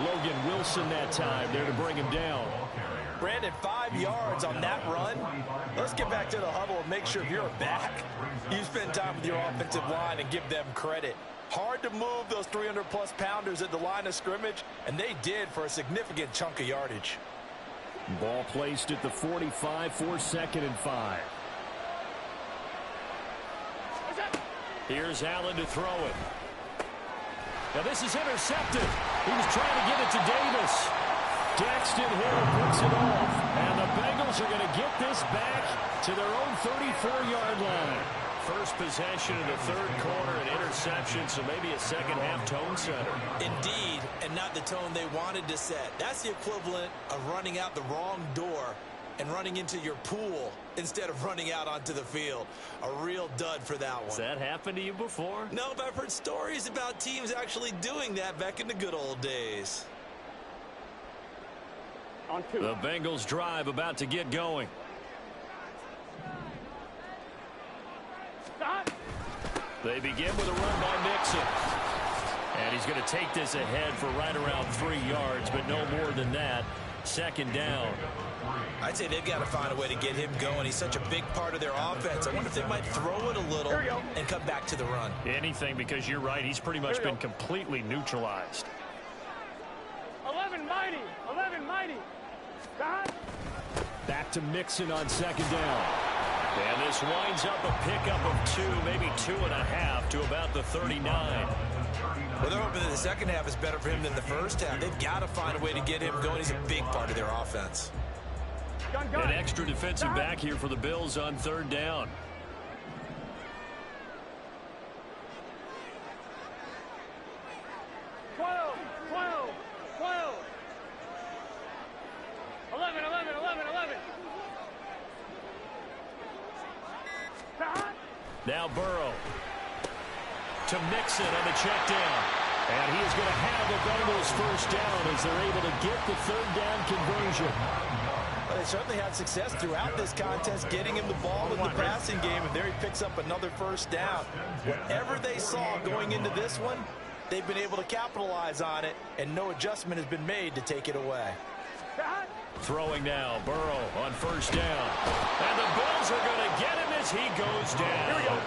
Logan Wilson that time there to bring him down. Brandon, 5 yards on that run. Let's get back to the huddle and make sure if you're back, you spend time with your offensive line and give them credit. Hard to move those 300-plus pounders at the line of scrimmage, and they did for a significant chunk of yardage. Ball placed at the 45 for 2nd and 5. Here's Allen to throw it. Now this is intercepted. He was trying to get it to Davis. Daxton Hill picks it off. And the Bengals are going to get this back to their own 34-yard line. First possession in the third quarter, an interception, so maybe a second-half tone setter. Indeed, and not the tone they wanted to set. That's the equivalent of running out the wrong door and running into your pool instead of running out onto the field. A real dud for that one. Has that happened to you before? No, but I've heard stories about teams actually doing that back in the good old days. On 2. The Bengals drive about to get going. Stop. They begin with a run by Mixon. And he's going to take this ahead for right around 3 yards, but no more than that. Second down. I'd say they've got to find a way to get him going. He's such a big part of their offense. I wonder if they might throw it a little and come back to the run. Anything, because you're right. He's pretty much been completely neutralized. 11 mighty. 11 mighty. Stop. Back to Mixon on second down. And this winds up a pickup of 2, maybe 2.5 to about the 39. Well, they're hoping that the second half is better for him than the first half. They've got to find a way to get him going. He's a big part of their offense. An extra defensive back here for the Bills on third down. Now Burrow to Mixon on the check down. And he is going to have the Bengals first down as they're able to get the third down conversion. Well, they certainly had success throughout this contest getting him the ball in the passing game, and there he picks up another first down. Whatever they saw going into this one, they've been able to capitalize on it, and no adjustment has been made to take it away. Throwing now, Burrow on first down. And the Bills are going to get him as he goes down. Here we go.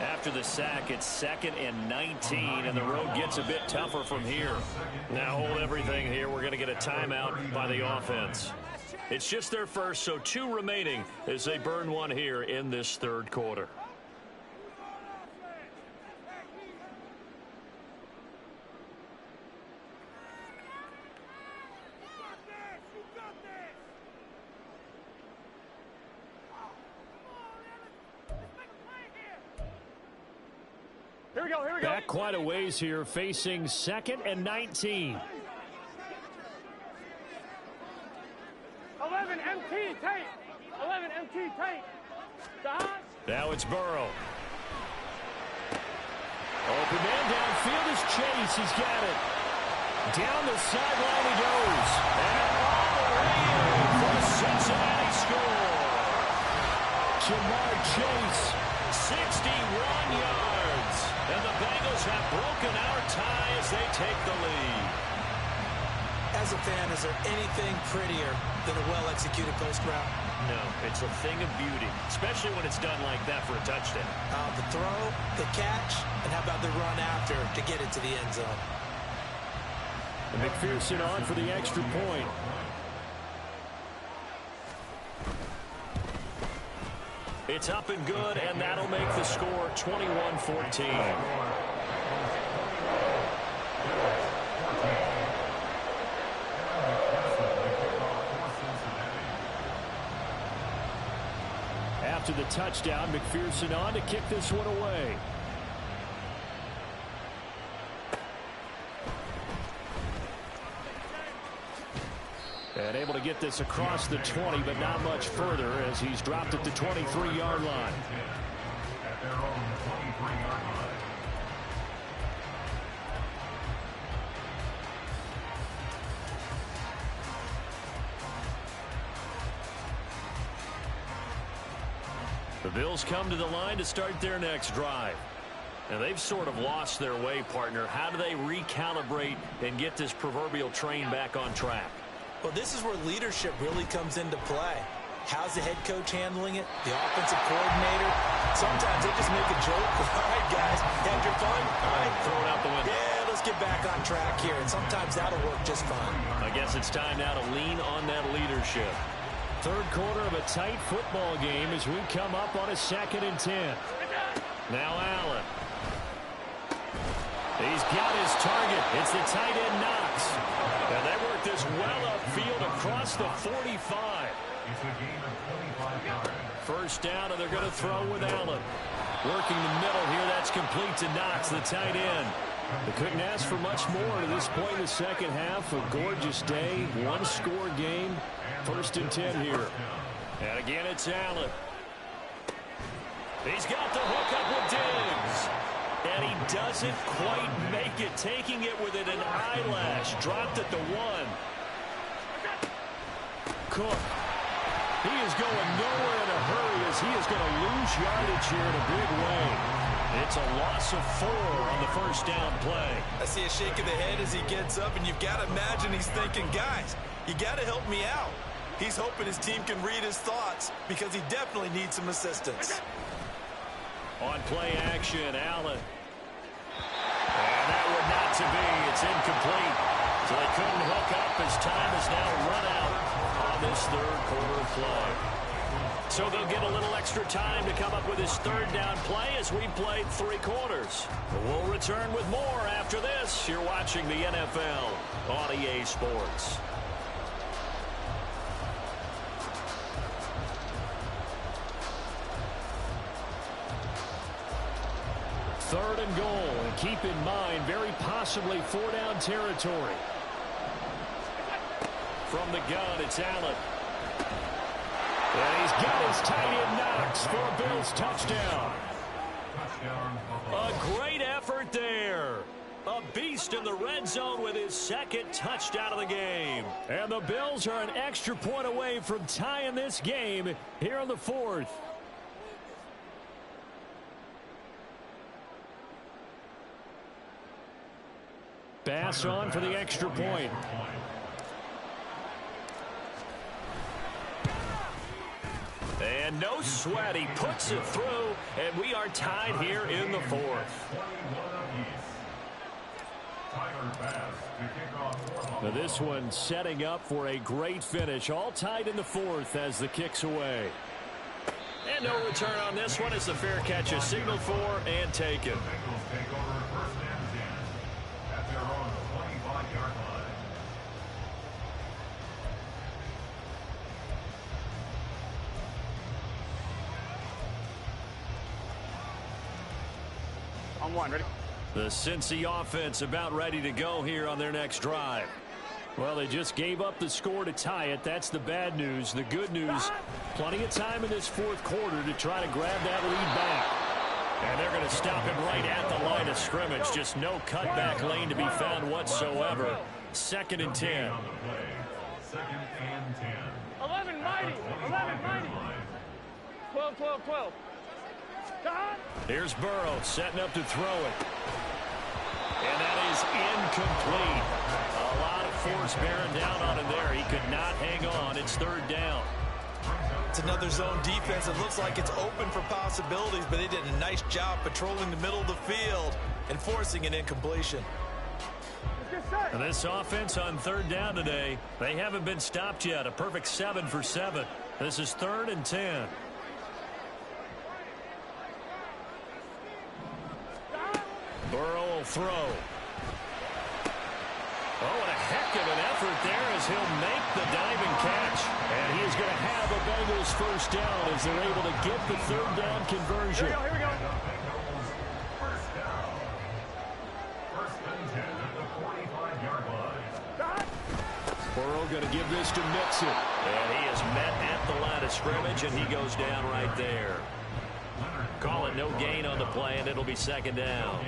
After the sack, it's 2nd and 19, and the road gets a bit tougher from here. Now hold everything here. We're going to get a timeout by the offense. It's just their first, so 2 remaining as they burn one here in this third quarter. Here we go, here we go. Back quite a ways here, facing 2nd and 19. 11 MT, tape. 11 MT, tape. Stop. Now it's Burrow. Open man downfield is Chase. He's got it. Down the sideline he goes. And all the way in for the Cincinnati score. Jamar Chase, 61 yards. And the Bengals have broken our tie as they take the lead. As a fan, is there anything prettier than a well-executed post route? No, it's a thing of beauty, especially when it's done like that for a touchdown. The throw, the catch, and how about the run after to get it to the end zone? And McPherson on for the extra point. It's up and good, and that'll make the score 21-14. After the touchdown, McPherson on to kick this one away. And able to get this across the 20, but not much further as he's dropped at the 23-yard line. At their own 23-yard line. The Bills come to the line to start their next drive. Now, they've sort of lost their way, partner. How do they recalibrate and get this proverbial train back on track? Well, this is where leadership really comes into play. How's the head coach handling it? The offensive coordinator? Sometimes they just make a joke. All right, guys, had your fun? All right, Throw it out the window. yeah, let's get back on track here. And sometimes that'll work just fine. I guess it's time now to lean on that leadership. Third quarter of a tight football game as we come up on a 2nd and 10. Now Allen. He's got his target. It's the tight end Knox. And they work this well upfield across the 45. It's a gain of 25 yards. First down, and they're going to throw with Allen. Working the middle here. That's complete to Knox, the tight end. They couldn't ask for much more to this point in the second half. A gorgeous day, one-score game. 1st and 10 here. And again, it's Allen. He's got the hook up with Diggs. And he doesn't quite make it. Taking it within an eyelash. Dropped at the 1. Cook. He is going nowhere in a hurry as he is going to lose yardage here in a big way. It's a loss of 4 on the first down play. I see a shake of the head as he gets up, and you've got to imagine he's thinking, guys, you got to help me out. He's hoping his team can read his thoughts because he definitely needs some assistance. On play action, Allen. And that would not to be. It's incomplete. So they couldn't hook up as time is now run out on this third quarter play. So they'll get a little extra time to come up with his third down play as we played 3 quarters. We'll return with more after this. You're watching the NFL on EA Sports. Third and goal, and keep in mind, very possibly 4-down territory. From the gun, it's Allen. And he's got his tight end Knox for a Bills touchdown. A great effort there. A beast in the red zone with his second touchdown of the game. And the Bills are an extra point away from tying this game here in the 4th. Bass on for the extra point. And no sweat. He puts it through, and we are tied here in the 4th. Now this one setting up for a great finish. All tied in the 4th as the kick's away. And no return on this one as the fair catch is signaled for and taken. On 1, ready? The Cincy offense about ready to go here on their next drive. Well, they just gave up the score to tie it. That's the bad news. The good news, plenty of time in this 4th quarter to try to grab that lead back. And they're going to stop him right at the line of scrimmage. Just no cutback lane to be found whatsoever. 2nd and 10. 11 mighty. 11 mighty. 12, 12, 12. Here's Burrow setting up to throw it. And that is incomplete. A lot of force bearing down on him there. He could not hang on. It's 3rd down. It's another zone defense. It looks like it's open for possibilities, but they did a nice job patrolling the middle of the field and forcing an incompletion. And this offense on 3rd down today, they haven't been stopped yet. A perfect 7 for 7. This is 3rd and 10. Burrow will throw. Oh, and a heck of an effort there as he'll make the diving catch. And he is going to have a Bengals first down as they're able to get the 3rd down conversion. Here we go. First down. 1st and 10 at the 45-yard line. Burrow going to give this to Mixon. And he is met at the line of scrimmage, and he goes down right there. Call it no gain on the play, and it'll be 2nd down.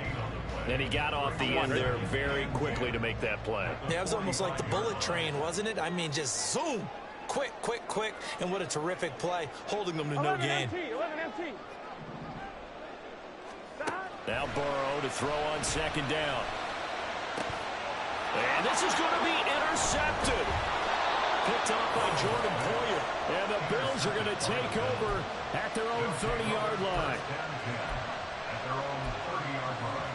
And he got off the end there very quickly to make that play. Yeah, it was almost like the bullet train, wasn't it? I mean, just zoom. Quick, quick, quick. And what a terrific play, holding them to no gain. 11 MT. Now Burrow to throw on 2nd down. And this is going to be intercepted. Picked off by Jordan Poyer. And the Bills are going to take over at their own 30-yard line. At their own 30-yard line.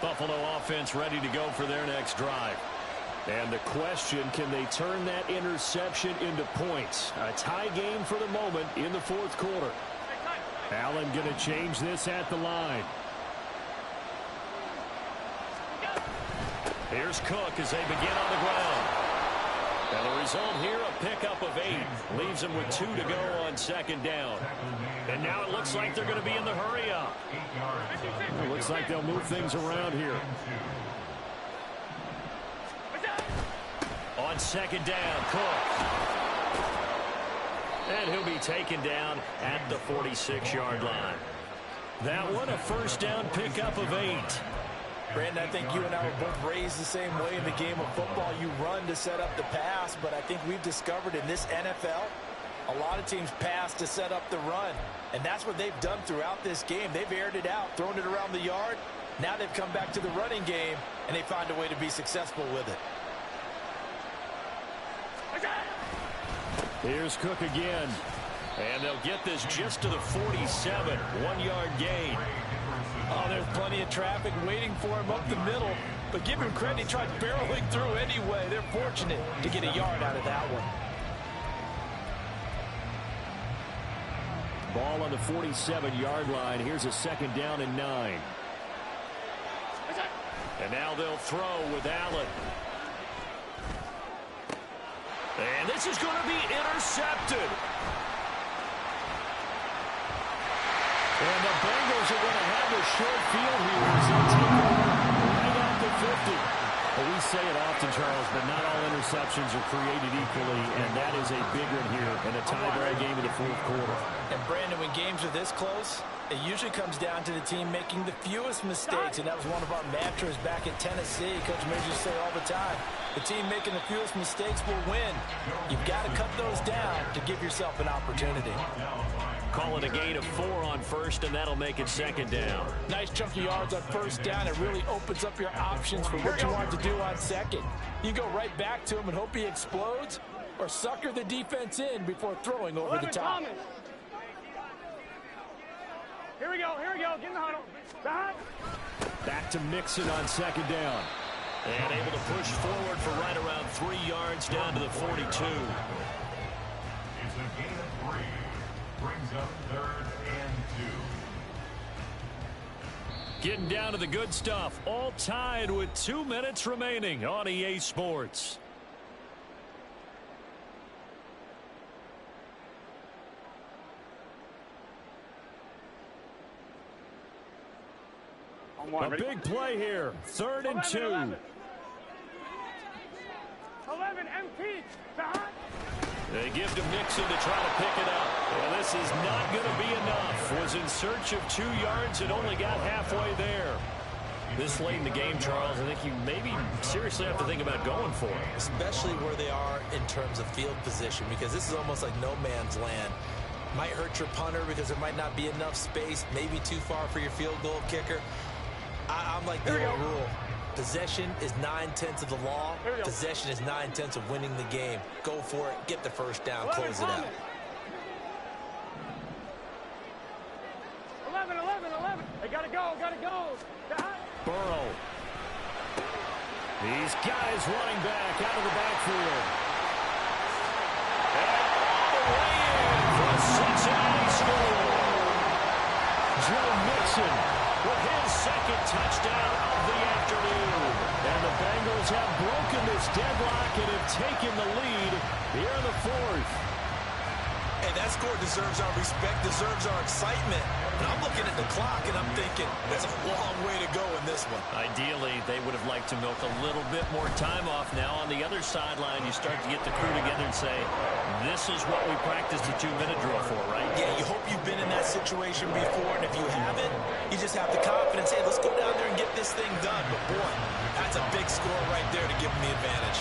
Buffalo offense ready to go for their next drive. And the question, can they turn that interception into points? A tie game for the moment in the 4th quarter. Allen going to change this at the line. Here's Cook as they begin on the ground. And the result here, a pickup of 8. Leaves them with 2 to go on 2nd down. And now it looks like they're going to be in the hurry-up. It looks like they'll move things around here. On 2nd down, Cook. And he'll be taken down at the 46-yard line. That one, a first down pickup of 8. Brandon, I think you and I were both raised the same way in the game of football. You run to set up the pass, but I think we've discovered in this NFL, a lot of teams pass to set up the run. And that's what they've done throughout this game. They've aired it out, thrown it around the yard. Now they've come back to the running game, and they find a way to be successful with it. Here's Cook again. And they'll get this just to the 47. 1-yard gain. Oh, there's plenty of traffic waiting for him up the middle. But give him credit, he tried barreling through anyway. They're fortunate to get a yard out of that one. Ball on the 47-yard line. Here's a second down and 9. And now they'll throw with Allen. And this is going to be intercepted. And the Bengals are going to have a short field here as they take over right at the 50. Well, we say it often, Charles, but not all interceptions are created equally, and that is a big one here in a tie-break game in the fourth quarter. And, Brandon, when games are this close, it usually comes down to the team making the fewest mistakes, and that was one of our mantras back at Tennessee. Coach Major used to say all the time, the team making the fewest mistakes will win. You've got to cut those down to give yourself an opportunity. Call it a gain of 4 on first, and that'll make it second down. Nice chunky yards on first down. It really opens up your options for what you want to do on second. You go right back to him and hope he explodes, or sucker the defense in before throwing over the top. Here we go, get in the huddle. Back to Mixon on second down. And able to push forward for right around 3 yards down to the 42. It's a gain of 3. Brings up 3rd and 2. Getting down to the good stuff. All tied with 2 minutes remaining on EA Sports. A big play here. 3rd and 2. 11 MP. They give to Mixon to try to pick it up. Well, this is not going to be enough. Was in search of 2 yards and only got halfway there. This late in the game, Charles, I think you maybe seriously have to think about going for it. Especially where they are in terms of field position, because this is almost like no man's land. Might hurt your punter because there might not be enough space, maybe too far for your field goal kicker. I'm like the old rule. Possession is 9/10 of the law. Possession is 9/10 of winning the game. Go for it. Get the first down. Close it out. 11. They gotta go. Burrow. These guys running back out of the backfield. And all the way in for a Cincinnati score. Joe Mixon with his second touchdown of the afternoon. And the Bengals have broken this deadlock and have taken the lead here in the 4th. Hey, that score deserves our respect, deserves our excitement. And I'm looking at the clock and I'm thinking, that's a long way to go in this one. Ideally, they would have liked to milk a little bit more time off. Now on the other sideline, you start to get the crew together and say, this is what we practiced the 2-minute drill for, right? Yeah, you hope you've been in that situation before, and if you haven't, you just have the confidence, hey, let's go down there and get this thing done. But boy, that's a big score right there to give them the advantage.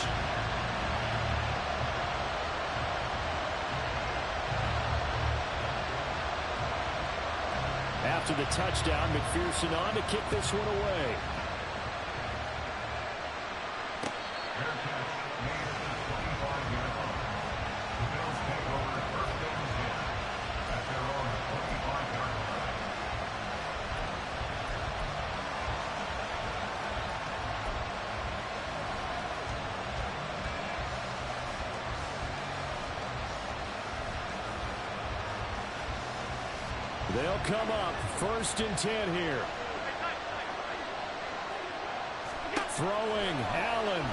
After the touchdown, McPherson on to kick this one away. They'll come up 1st and 10 here. Throwing, Allen.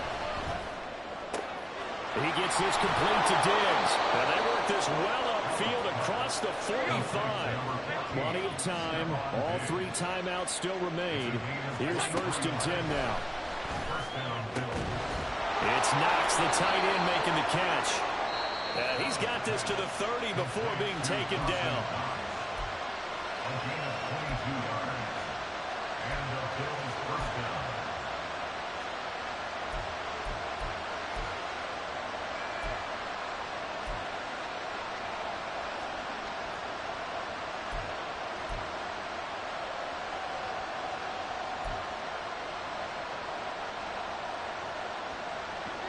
He gets this complete to Diggs. And they work this well upfield across the 45. Plenty of time. All 3 timeouts still remain. Here's 1st and 10 now. It's Knox, the tight end, making the catch. And he's got this to the 30 before being taken down. A gain of 22 yards. And the Bills first down.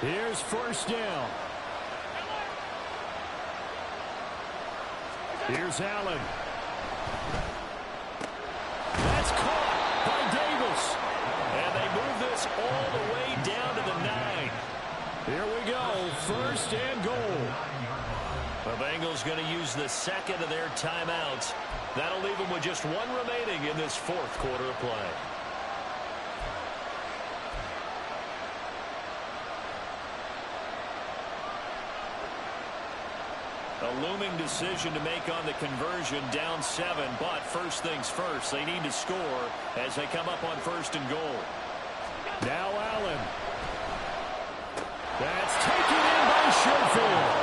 Here's first down. Here's Allen. That's caught by Davis. And they move this all the way down to the 9. Here we go. First and goal. The Bengals going to use the second of their timeouts. That'll leave them with just one remaining in this fourth quarter of play. A looming decision to make on the conversion, down 7. But first things first, they need to score as they come up on first and goal. Now Allen. That's taken in by Sherfield.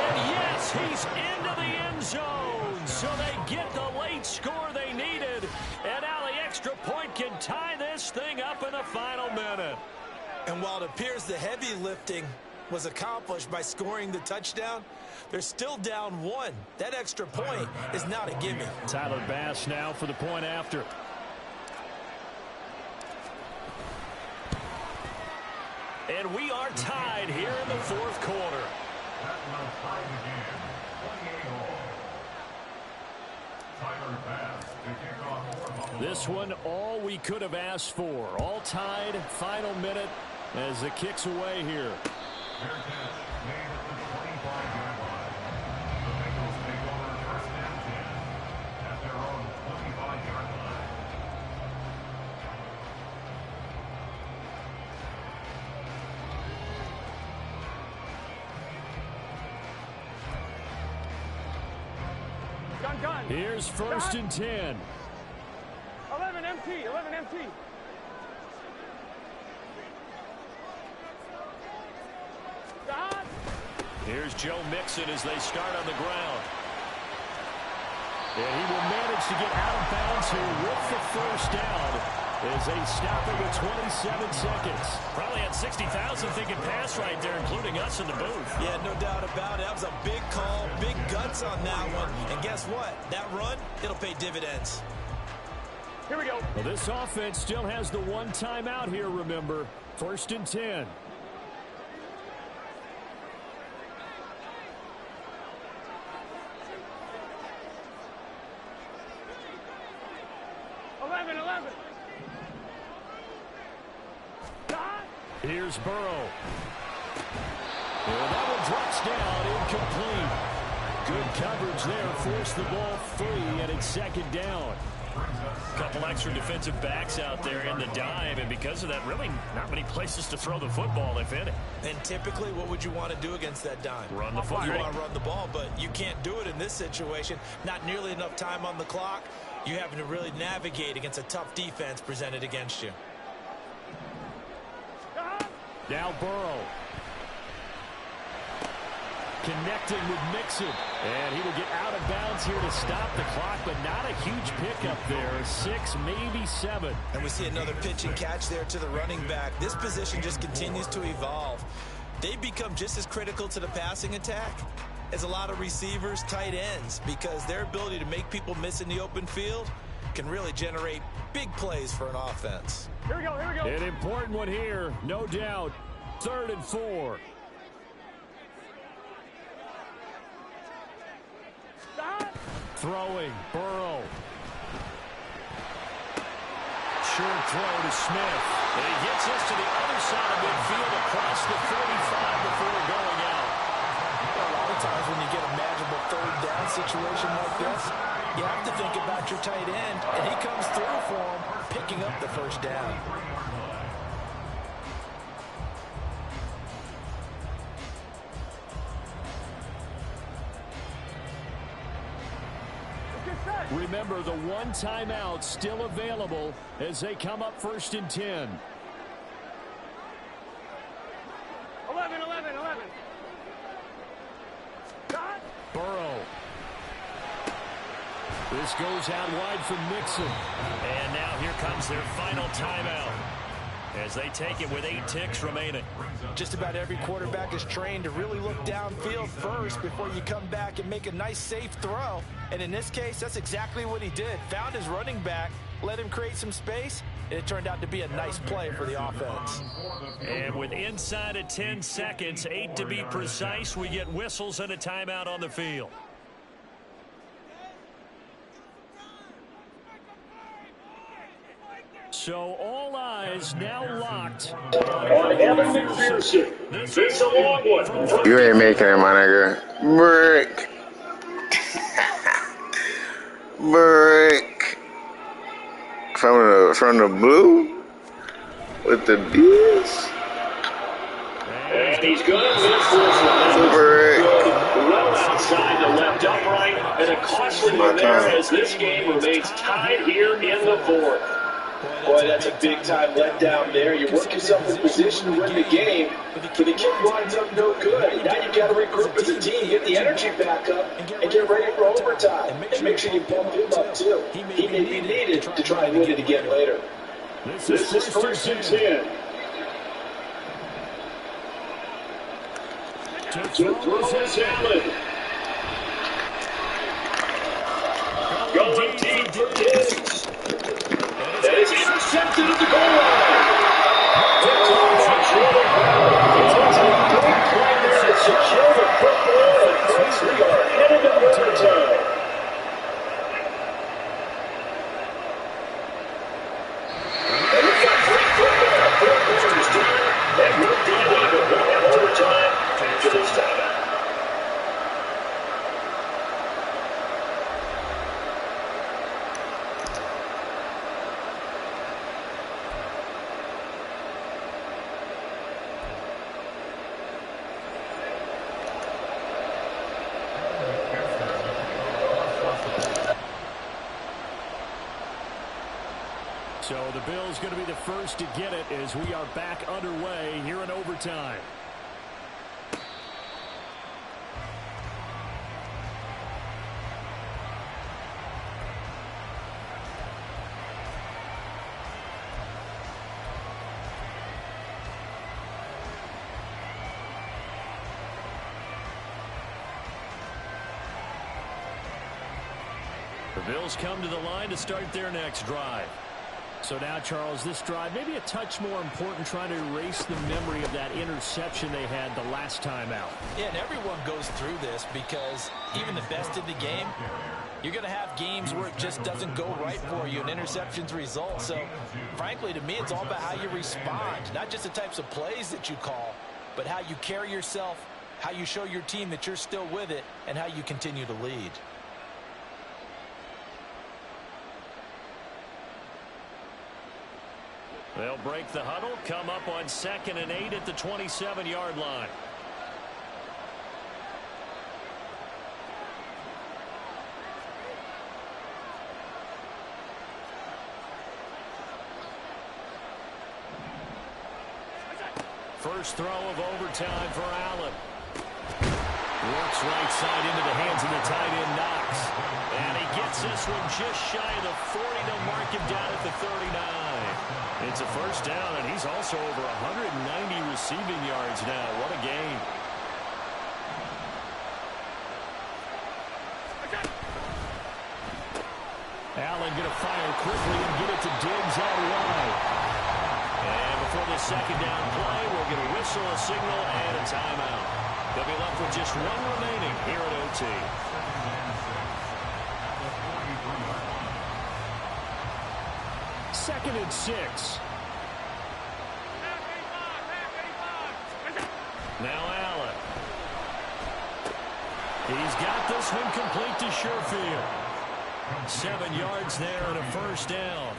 And yes, he's into the end zone. So they get the late score they needed. And now the extra point can tie this thing up in the final minute. And while it appears the heavy lifting was accomplished by scoring the touchdown, they're still down 1. That extra point is not a gimme. Tyler Bass now for the point after. And we are tied here in the fourth quarter. That will tie the game. 28 all. Tyler Bass to kick off for Buffalo. This one, all we could have asked for. All tied, final minute as it kicks away here. Fair catch made at the 25-yard line. The Bengals take over first and 10 at their own 25-yard line. Gun. Here's first and 10. 11 MT. 11 MT. Here's Joe Mixon as they start on the ground. And he will manage to get out of bounds here with the first down as they stop it with 27 seconds. Probably had 60,000 thinking pass right there, including us in the booth. Yeah, no doubt about it. That was a big call, big guts on that one. And guess what? That run, it'll pay dividends. Here we go. Well, this offense still has the one timeout here, remember. First and 10. 11. Here's Burrow. And that one drops down, incomplete. Good coverage there, forced the ball free, and it's second down. A couple extra defensive backs out there in the dime, and because of that, really not many places to throw the football, if any. And typically, what would you want to do against that dime? Run the football. You want to run the ball, but you can't do it in this situation. Not nearly enough time on the clock. You having to really navigate against a tough defense presented against you. Now Burrow. Connecting with Mixon. And he will get out of bounds here to stop the clock, but not a huge pickup there. 6, maybe 7. And we see another pitch and catch there to the running back. This position just continues to evolve. They become just as critical to the passing attack as a lot of receivers, tight ends, because their ability to make people miss in the open field can really generate big plays for an offense. Here we go. An important one here, no doubt. 3rd and 4. Throwing, Burrow. Short throw to Smith. And he gets us to the other side of midfield across the 45 before going out. A lot of times when you get a manageable 3rd down situation like this, you have to think about your tight end, and he comes through for him, picking up the first down. Remember, the one timeout still available as they come up 1st and 10. 11. This goes out wide for Mixon. And now here comes their final timeout as they take it with 8 ticks remaining. Just about every quarterback is trained to really look downfield first before you come back and make a nice, safe throw. And in this case, that's exactly what he did. Found his running back, let him create some space, and it turned out to be a nice play for the offense. And with inside of 10 seconds, 8 to be precise, we get whistles and a timeout on the field. So all eyes now locked on Evan McPherson. This is a long one. You ain't making it, my nigga. Brick. Brick. From the blue with the beers. And he's going to miss this one. Brick. Well outside the left upright, and a costly one there as this game remains tied here in the fourth. Boy, that's a big-time letdown there. You work yourself in position to win the game, but the kick winds up no good. Now you've got to regroup as a team, get the energy back up, and get ready for overtime. And make sure you pump him up, too. He may be needed to try and win it again later. This is first and 10. To throw is Allen. Going deep for Diggs. That is intercepted at the goal line. It's a big play there to secure the football, and Chris, we are headed to overtime. And we've got 3 football. 4 quarters done, and we're deep into overtime after this timeout. So the Bills going to be the first to get it as we are back underway here in overtime. The Bills come to the line to start their next drive. So now, Charles, this drive maybe a touch more important, trying to erase the memory of that interception they had the last time out. Yeah, and everyone goes through this because even the best in the game, you're going to have games where it just doesn't go right for you and interceptions result. So, frankly, to me, it's all about how you respond, not just the types of plays that you call, but how you carry yourself, how you show your team that you're still with it, and how you continue to lead. They'll break the huddle, come up on 2nd and 8 at the 27-yard line. First throw of overtime for Allen. Works right side into the hands of the tight end Knox. And he gets this one just shy of the 40. They'll mark him down at the 39. It's a first down, and he's also over 190 receiving yards now. What a game. Allen going to fire quickly and get it to Diggs out wide. And before the second down play, we'll get a whistle, a signal, and a timeout. They'll be left with just 1 remaining here at OT. Second and 6. Now Allen. He's got this one complete to Sherfield. 7 yards there and a first down.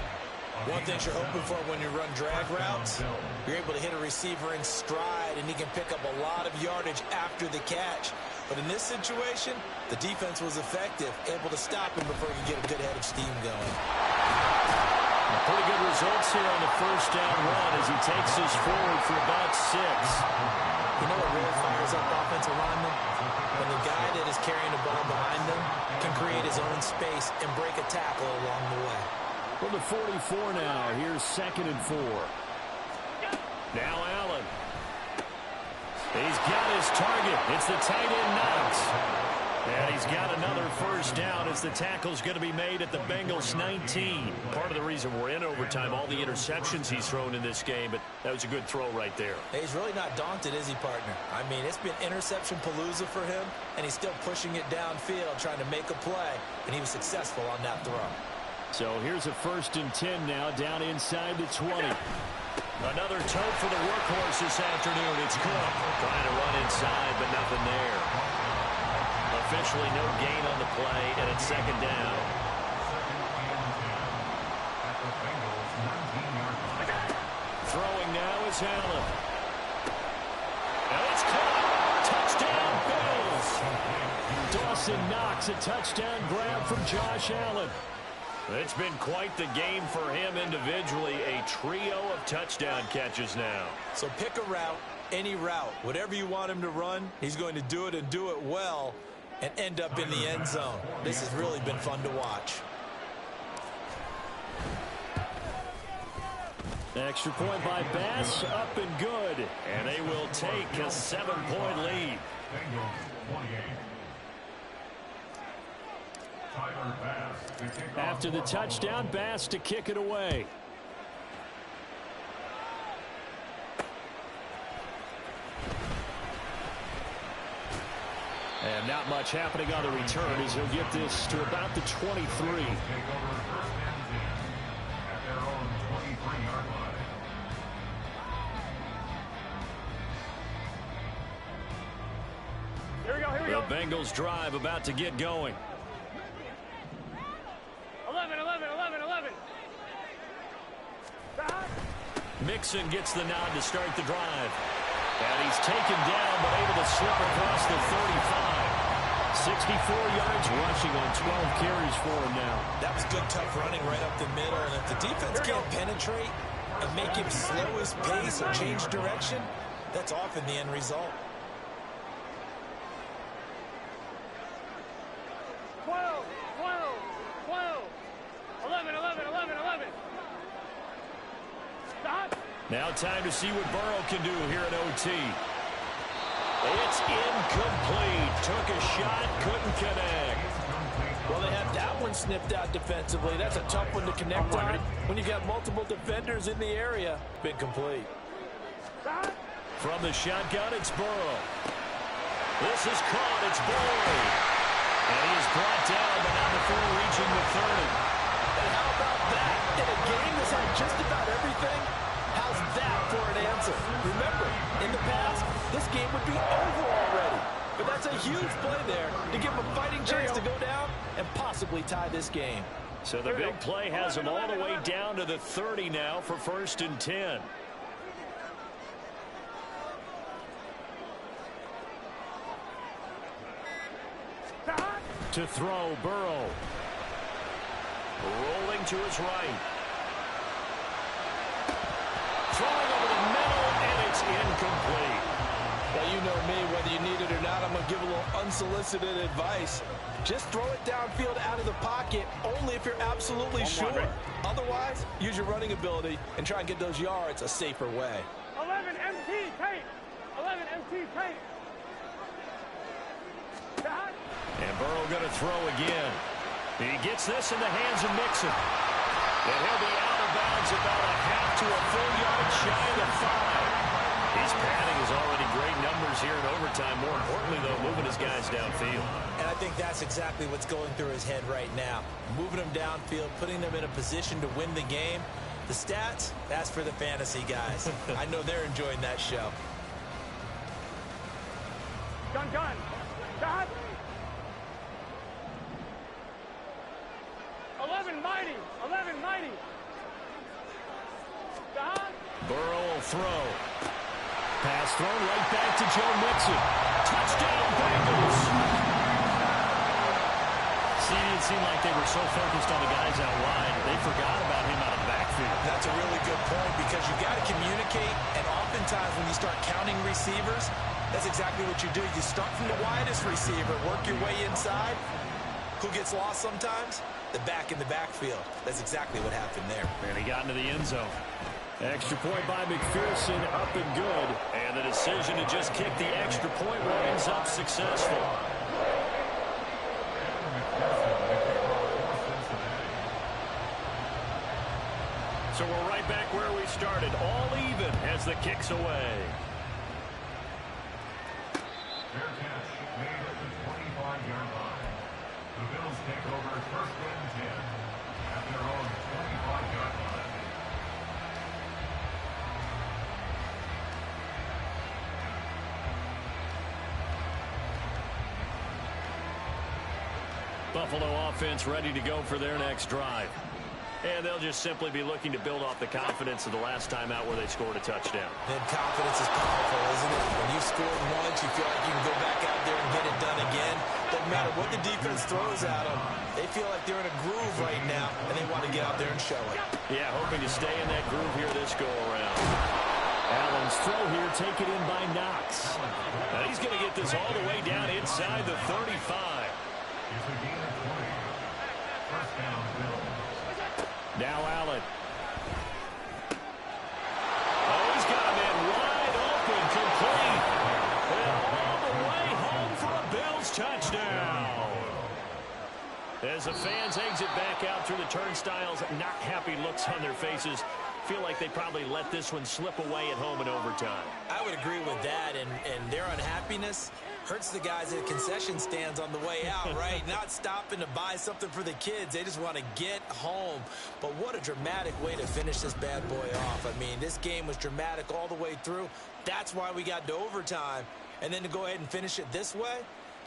One thing you're hoping for when you run drag routes, you're able to hit a receiver in stride, and he can pick up a lot of yardage after the catch. But in this situation, the defense was effective, able to stop him before he could get a good head of steam going. Pretty good results here on the first down run as he takes us forward for about 6. You know what really fires up offensive linemen? When the guy that is carrying the ball behind them can create his own space and break a tackle along the way. From the 44 now, here's 2nd and 4. Now Allen. He's got his target. It's the tight end Knox. And he's got another first down as the tackle's going to be made at the Bengals 19. Part of the reason we're in overtime, all the interceptions he's thrown in this game, but that was a good throw right there. He's really not daunted, is he, partner? I mean, it's been interception palooza for him, and he's still pushing it downfield, trying to make a play, and he was successful on that throw. So here's a 1st and 10 now, down inside the 20. Another tote for the workhorse this afternoon. It's Cook trying to run inside, but nothing there. Officially no gain on the play, and it's 2nd down. Throwing now is Allen. And it's caught. Touchdown, Bills. Dawson Knox, a touchdown grab from Josh Allen. It's been quite the game for him individually. A trio of touchdown catches now. So pick a route, any route. Whatever you want him to run, he's going to do it and do it well and end up in the end zone. This has really been fun to watch. Extra point by Bass, up and good. And they will take a 7-point lead. After the touchdown, Bass to kick it away. And not much happening on the return as he'll get this to about the 23. Here we go, here we go. The Bengals drive about to get going. 11. Mixon gets the nod to start the drive. And he's taken down but able to slip across the 35. 64 yards rushing on 12 carries for him now. That was good, tough running right up the middle. And if the defense can't penetrate and make him slow his pace or change direction, that's often the end result. 12. 11. Stop. Now time to see what Burrow can do here at OT. It's incomplete. Took a shot, couldn't connect. Well, they had that one snipped out defensively. That's a tough one to connect on when you got multiple defenders in the area. Been complete. Stop. From the shotgun, it's Burrow. This is caught. It's Boyd. And he is brought down, but not before reaching the 30. And how about that? In a game that's had just about everything, how's that for an answer? Remember, in the past, this game would be over already. But that's a huge play there to give him a fighting chance to go down and possibly tie this game. So the big play has him all the way down to the 30 now for 1st and 10. Stop. To throw, Burrow. Rolling to his right. Throwing over the middle, and it's incomplete. Well, you know me, whether you need it or not, I'm going to give a little unsolicited advice. Just throw it downfield out of the pocket, only if you're absolutely sure. Otherwise, use your running ability and try and get those yards a safer way. 11 MT tape. 11 MT tape. Stop. And Burrow going to throw again. He gets this in the hands of Mixon. And he'll be out of bounds about a half to a full yard shy of the 5. His padding is already great numbers here in overtime. More importantly, though, moving his guys downfield. And I think that's exactly what's going through his head right now. Moving them downfield, putting them in a position to win the game. The stats, that's for the fantasy guys. I know they're enjoying that show. Gun. Stop. 11 mighty. Stop. Burrow will throw. Pass thrown right back to Joe Mixon. Touchdown, Bengals. See, it seemed like they were so focused on the guys out wide, they forgot about him out of the backfield. feet. That's a really good point because you've got to communicate, and oftentimes when you start counting receivers, that's exactly what you do. You start from the widest receiver, work your way inside. Who gets lost sometimes? The back in the backfield. That's exactly what happened there. And he got into the end zone. Extra point by McPherson, up and good. And the decision to just kick the extra point winds up successful. So we're right back where we started, all even as the kick's away. Fair catch made at the 25-yard line. The Bills take over first and 10 at their own 25-yard line. Buffalo offense ready to go for their next drive. And they'll just simply be looking to build off the confidence of the last time out where they scored a touchdown. And confidence is powerful, isn't it? When you've scored once, you feel like you can go back out there and get it done again. Doesn't matter what the defense throws at them. They feel like they're in a groove right now, and they want to get out there and show it. Yeah, hoping to stay in that groove here this go-around. Allen's throw here taken in by Knox. Now he's going to get this all the way down inside the 35. It's a gain of 20. First down, Bills. Now Allen. Oh, he's got a man wide open, complete. And all the way home for a Bills touchdown. As the fans exit back out through the turnstiles, not happy looks on their faces. Feel like they probably let this one slip away at home in overtime. I would agree with that, and their unhappiness hurts the guys at concession stands on the way out, right? Not stopping to buy something for the kids. They just want to get home. But what a dramatic way to finish this bad boy off. I mean, this game was dramatic all the way through. That's why we got to overtime. And then to go ahead and finish it this way,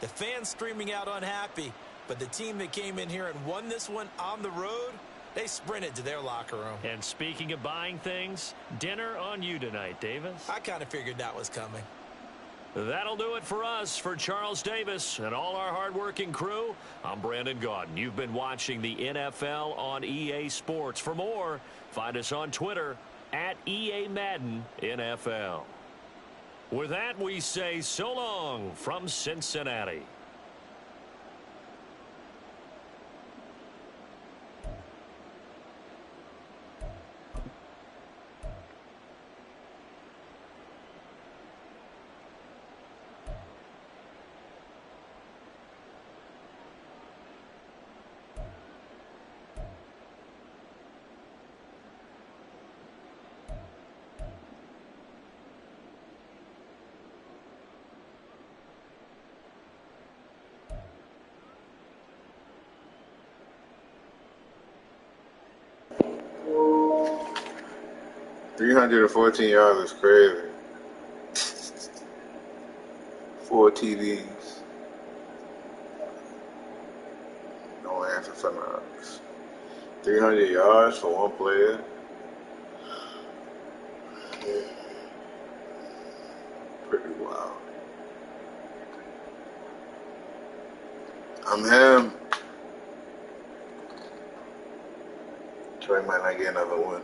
the fans streaming out unhappy. But the team that came in here and won this one on the road, they sprinted to their locker room. And speaking of buying things, dinner on you tonight, Davis. I kind of figured that was coming. That'll do it for us. For Charles Davis and all our hardworking crew, I'm Brandon Gaudin. You've been watching the NFL on EA Sports. For more, find us on Twitter at EA Madden NFL. With that, we say so long from Cincinnati. $314 yards is crazy. 4 TDs. No answer for Knox. 300 yards for one player. Pretty wild. I'm him. Troy might not get another one.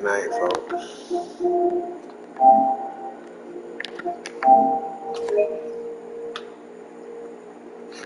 Night, folks.